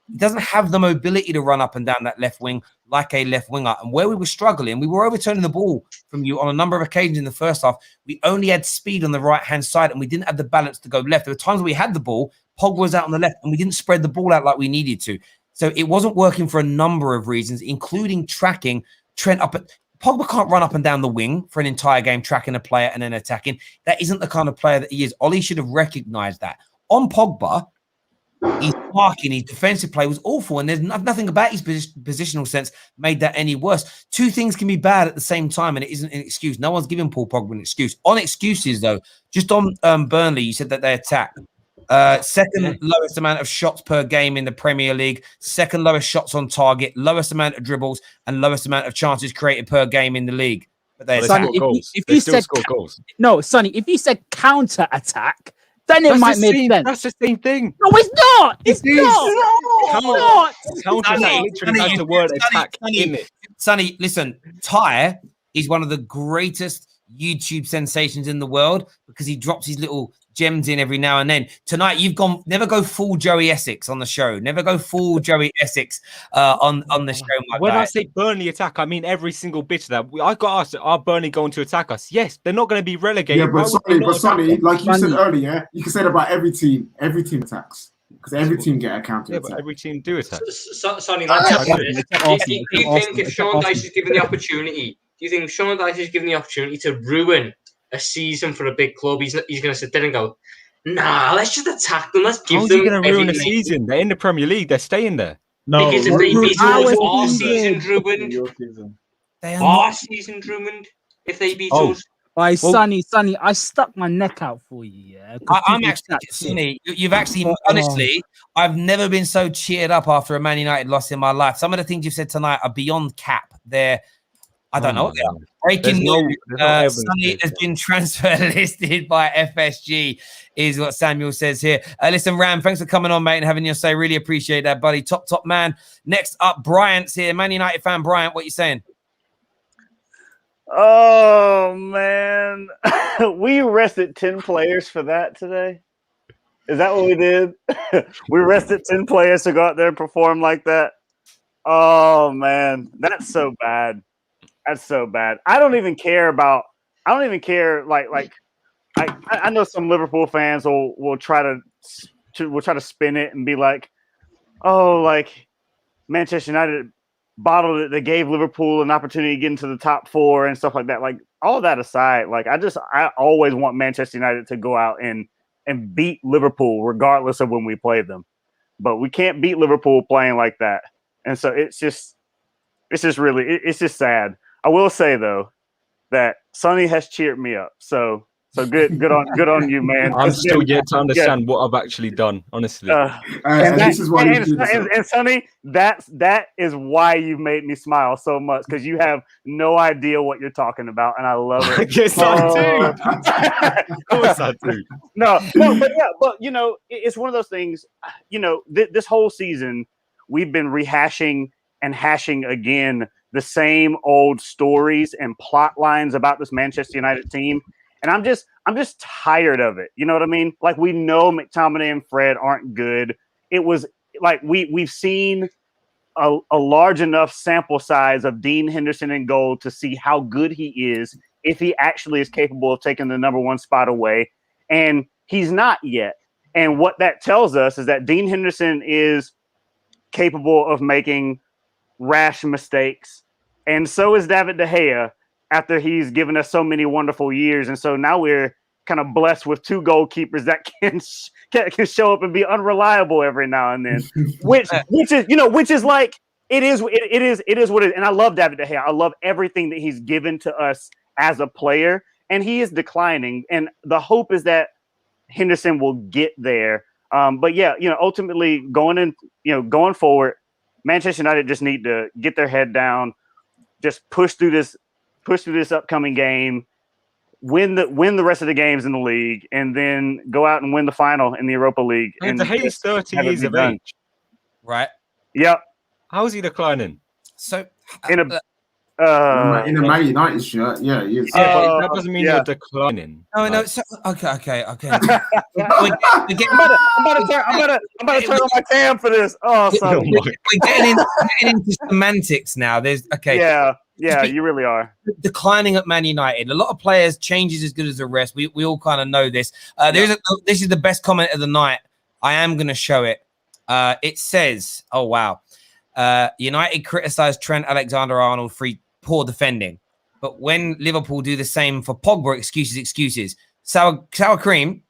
he doesn't have the mobility to run up and down that left wing like a left winger. And where we were struggling, we were overturning the ball from you on a number of occasions in the first half. We only had speed on the right-hand side and we didn't have the balance to go left. There were times we had the ball, Pogba was out on the left, and we didn't spread the ball out like we needed to. So it wasn't working for a number of reasons, including tracking Trent up at Pogba can't run up and down the wing for an entire game, tracking a player and then attacking. That isn't the kind of player that he is. Ollie should have recognized that. On Pogba, his marking, his defensive play was awful, and there's nothing about his positional sense made that any worse. Two things can be bad at the same time, and it isn't an excuse. No one's giving Paul Pogba an excuse. On excuses, though, just on Burnley, you said that they attack. Second lowest amount of shots per game in the Premier League, second lowest shots on target, lowest amount of dribbles, and lowest amount of chances created per game in the league. But they Sonny, if you said goals. no, Sonny, if you said counter attack, then it might make sense. That's the same thing. No, it's not. It's not. Counter literally has the word attack in it. Sonny, listen, Ty is one of the greatest YouTube sensations in the world because he drops his little gems in every now and then. Tonight, you've gone, never go full Joey Essex on the show. Never go full Joey Essex on the show, my When guy. I say Burnley attack, I mean every single bit of that. I got asked, are Burnley going to attack us? Yes, they're not going to be relegated. Yeah, but Sonny, like you said earlier, you can say that about every team. Every team attacks because every team get a counter Yeah, attack. but every team do attack. Sonny, do you think if Sean Dyche is given the opportunity, to ruin a season for a big club, he's going to sit there and go, nah, let's just attack them. Let's give How's them he going to ruin a everything." season? They're in the Premier League. They're staying there. No, Because if they beat us, our season. season's ruined. Your season. Our season's ruined if they beat us. By Sonny, I stuck my neck out for you. Yeah, I'm actually, Sonny, you've actually, honestly, I've never been so cheered up after a Man United loss in my life. Some of the things you've said tonight are beyond cap. They're, I don't know what they are. Breaking news, Sonny has been transfer listed by FSG, is what Samuel says here. Listen, Ram, thanks for coming on, mate, and having your say. Really appreciate that, buddy. Top man. Next up, Bryant's here. Man United fan, Bryant, what you saying? Oh, man. We rested 10 players for that today. Is that what we did? We rested 10 players to go out there and perform like that. Oh, man. That's so bad. That's so bad. I don't even care. Like I know some Liverpool fans will try to spin it and be like, oh, like Manchester United bottled it. They gave Liverpool an opportunity to get into the top 4 and stuff like that. Like all that aside, like I always want Manchester United to go out and beat Liverpool regardless of when we play them. But we can't beat Liverpool playing like that. And so it's just sad. I will say though that Sonny has cheered me up. So good on you, man. I'm still yet to understand what I've actually done, honestly. This is why and Sonny, that is why you made me smile so much because you have no idea what you're talking about, and I love it. Yes, I do. Of course, I do. No, but you know, it's one of those things. You know, this whole season we've been rehashing and hashing again the same old stories and plot lines about this Manchester United team. And I'm just tired of it. You know what I mean? Like we know McTominay and Fred aren't good. It was like we've seen a large enough sample size of Dean Henderson in goal to see how good he is if he actually is capable of taking the number 1 spot away. And he's not yet. And what that tells us is that Dean Henderson is capable of making rash mistakes. And so is David De Gea after he's given us so many wonderful years. And so now we're kind of blessed with 2 goalkeepers that can show up and be unreliable every now and then, which is like, it is what it is. And I love David De Gea. I love everything that he's given to us as a player, and he is declining. And the hope is that Henderson will get there. But yeah, ultimately going forward, Manchester United just need to get their head down, just push through this upcoming game, win the rest of the games in the league, and then go out and win the final in the Europa League. And De Gea's 30 years of age. Right. Yep. How is he declining? So in a in a Man United shirt, yeah, he is. Yeah, but that doesn't mean you're declining. No, no. Like, So, okay. I'm about to turn on my cam for this. Oh, sorry. We're getting into semantics now. There's Yeah, you really are. Declining at Man United. A lot of players changes as good as the rest. We all kind of know this. This is the best comment of the night. I am going to show it. It says, "Oh wow, United criticised Trent Alexander-Arnold for poor defending, but when Liverpool do the same for Pogba, excuses. Sour cream.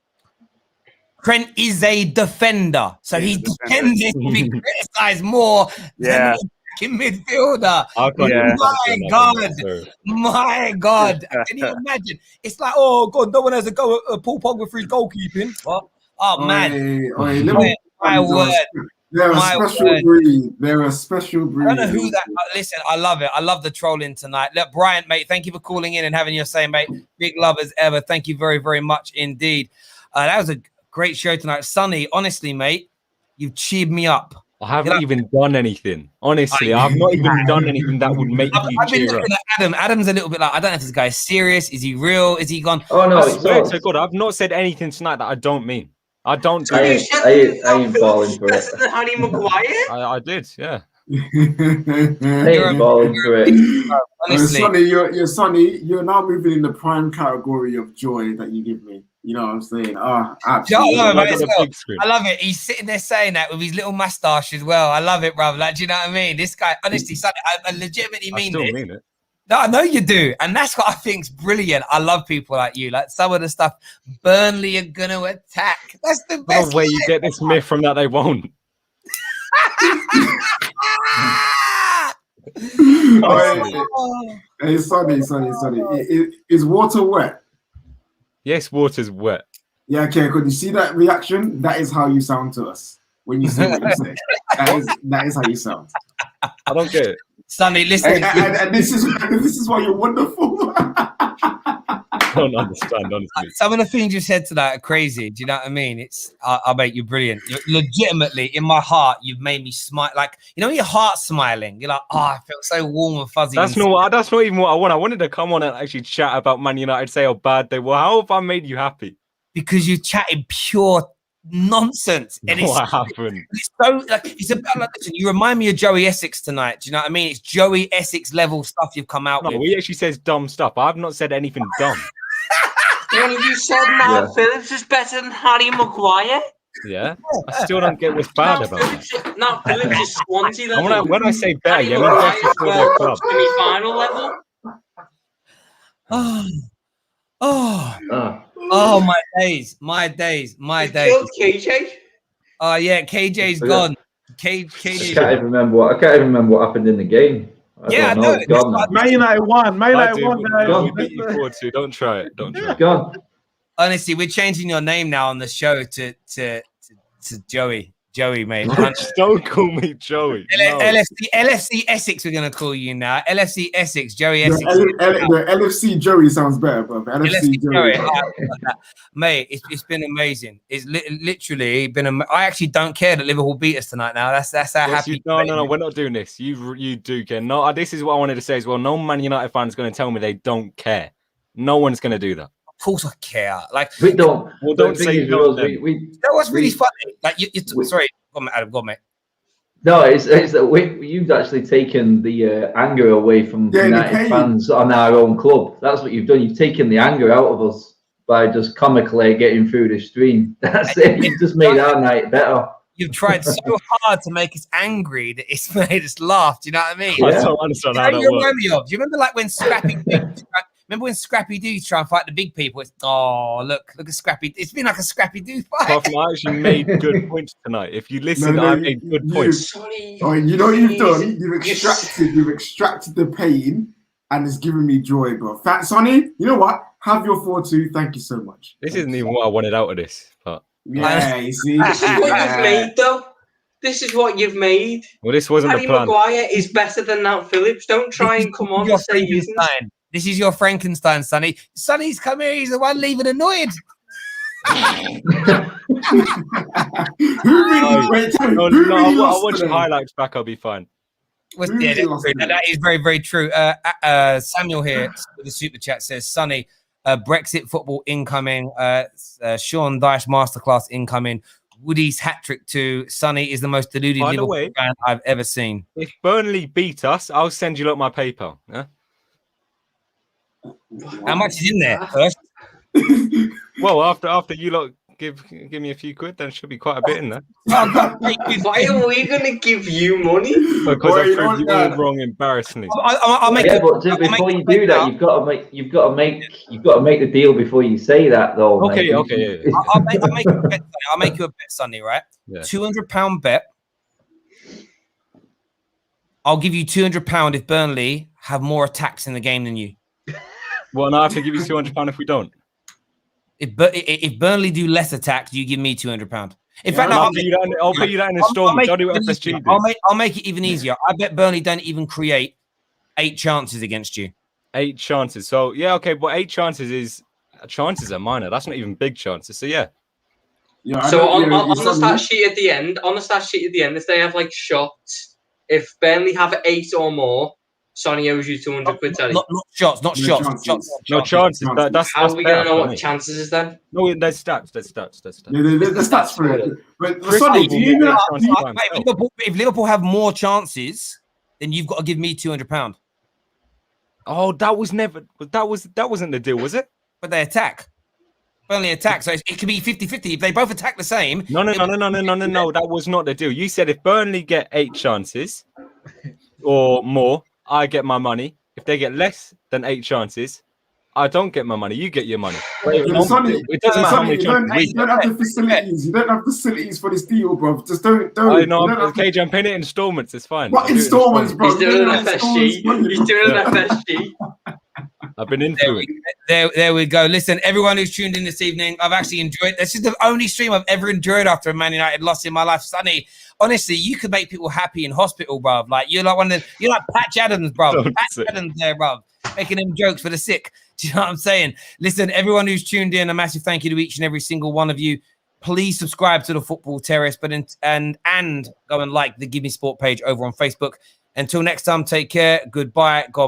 Trent is a defender, so he's defending to be criticised more than in midfielder." My God. Can you imagine? It's like, oh God, no one has a go at Paul Pogba for his goalkeeping. What? Oh man. My word. They're a special breed. They're a special breed. I don't know who that. Listen, I love it. I love the trolling tonight. Look, Brian, mate, thank you for calling in and having your say, mate. Big love as ever. Thank you very, very much indeed. That was a great show tonight. Sonny, honestly, mate, you've cheered me up. I haven't even done anything. Honestly, I've not even done anything that would make you I've been cheer up. looking at Adam. Adam's a little bit like, I don't know if this guy is serious. Is he real? Is he gone? Oh no, I swear to God, I've not said anything tonight that I don't mean. I don't. I ain't falling for it. Harry Maguire? I did, yeah. I ain't falling for it. Honestly, Sonny, you're now moving in the prime category of joy that you give me. You know what I'm saying? Absolutely. I love it. He's sitting there saying that with his little mustache as well. I love it, brother. Like, do you know what I mean? This guy, honestly, Sonny, I legitimately mean I this. mean it. No, I know you do. And that's what I think's brilliant. I love people like you. Like some of the stuff Burnley are going to attack. That's the best. No way you get this myth from that they won't. Hey, Sonny. Is water wet? Yes, water's wet. Yeah, okay. Could you see that reaction? That is how you sound to us when you say what you say. That is how you sound. I don't get it. Sonny, listen. And this is why you're wonderful. I don't understand, honestly. Some of the things you said tonight are crazy. Do you know what I mean? It's, I mate, you're brilliant. You're legitimately, in my heart, you've made me smile. Like, you know, your heart smiling. You're like, oh, I felt so warm and fuzzy. That's not even what I want. I wanted to come on and actually chat about Man United, say how bad they were. How have I made you happy? Because you chatted pure nonsense. And no, I haven't. It's so like it's about like, listen, you remind me of Joey Essex tonight. Do you know what I mean? It's Joey Essex level stuff you've come out with. He actually says dumb stuff. I've not said anything dumb. One of you said Nat Phillips is better than Harry Maguire. Yeah, I still don't get what's bad about it. Nat Phillips is Swansea level. When I say better, you mean better for their club. Semi-final level. Oh, my days. You killed KJ. Oh yeah, KJ's gone. KJ. I can't even remember what happened in the game. I know. Man United won. Man United won. Don't try it. Don't try it. Gone. Honestly, we're changing your name now on the show to Joey. Joey, mate. Don't call me Joey. No. LFC Essex, we're going to call you now. LFC Essex, Joey Essex. The LFC Joey sounds better, bro. LFC Joey. Mate, it's been amazing. It's literally been I actually don't care that Liverpool beat us tonight now. That's how happy. No, we're not doing this. You do care. No, this is what I wanted to say as well. No Man United fan is going to tell me they don't care. No one's going to do that. Of course I care. Like we don't. Well, don't say no. You know what's really funny? Like sorry, go on, Adam, go on, mate. No, it's that you've actually taken the anger away from United fans on our own club. That's what you've done. You've taken the anger out of us by just comically getting through the stream. That's it. You've just made our night better. You've tried so hard to make us angry that it's made us laugh. Do you know what I mean? I don't understand how that works. Do you remember like when Scrappy Remember when Scrappy Doo try and fight the big people? It's, look at Scrappy. It's been like a Scrappy Doo fight. I actually made good points tonight. If you listen, I made good points. You know what you've done? You've extracted the pain and it's giving me joy, bro. Fat Sonny, you know what? Have your 4-2. Thank you so much. This isn't even what I wanted out of this. But yeah, you see. This is what you've made, though. This is what you've made. Well, this wasn't Harry the plan. Maguire is better than Nat Phillips. Don't try and come on and say you. This is your Frankenstein, Sonny. Sonny's come here. He's the one leaving annoyed. Who really? I watch highlights back. I'll be fine. Yeah, that is very, very true. Samuel here with the super chat says, Sonny, Brexit football incoming. Sean Dyche masterclass incoming. Woody's hat trick to Sonny is the most deluded Liverpool fan I've ever seen. If Burnley beat us, I'll send you lot my PayPal. Yeah? How much is in there first? Well, after you lot give me a few quid, then should be quite a bit in there. Why are we going to give you money? Because I proved you all wrong embarrassingly. I'll make but before you do that, you've got to make the deal before you say that, though. Okay, mate. okay. Yeah. I'll make you a bet. I'll make you a bet, Sonny. Right? Yeah. £200 bet. I'll give you £200 if Burnley have more attacks in the game than you. Well, no, I have to give you £200 if we don't. If Burnley do less attacks, you give me £200. In fact, I'll pay you that in installments. I'll do what FSG do. I'll make it even easier. I bet Burnley don't even create 8 chances against you. 8 chances. So yeah, okay, but 8 chances are minor. That's not even big chances. So yeah. So on the stat sheet at the end, if they have like shots, if Burnley have 8 or more, Sonny owes you 200 quid. Not shots. No chances. That's how are we going to know what chances is then? No, there's stats. There's stats for it. But Sonny, do you know if Liverpool have more chances, then you've got to give me £200. Oh, that wasn't the deal, was it? But they attack. Burnley attack, so it could be 50-50. If they both attack the same. No. That was not the deal. You said if Burnley get 8 chances or more, I get my money. If they get less than 8 chances, I don't get my money. You get your money. It doesn't matter how many chances. You don't have the facilities. You don't have facilities for this deal, bro. Just don't. I know. KJ, I'm paying it in installments. It's fine. What installments, bro? He's doing an FSG. He's doing an FSG. I've been into it. There we go. Listen, everyone who's tuned in this evening, I've actually enjoyed. This is the only stream I've ever enjoyed after a Man United loss in my life. Sonny, honestly, you could make people happy in hospital, bruv. Like you're like you're like Patch Adams, bruv. Patch Adams there, bruv. Making them jokes for the sick. Do you know what I'm saying? Listen, everyone who's tuned in, a massive thank you to each and every single one of you. Please subscribe to the Football Terrace, and go and like the Give Me Sport page over on Facebook. Until next time, take care. Goodbye. God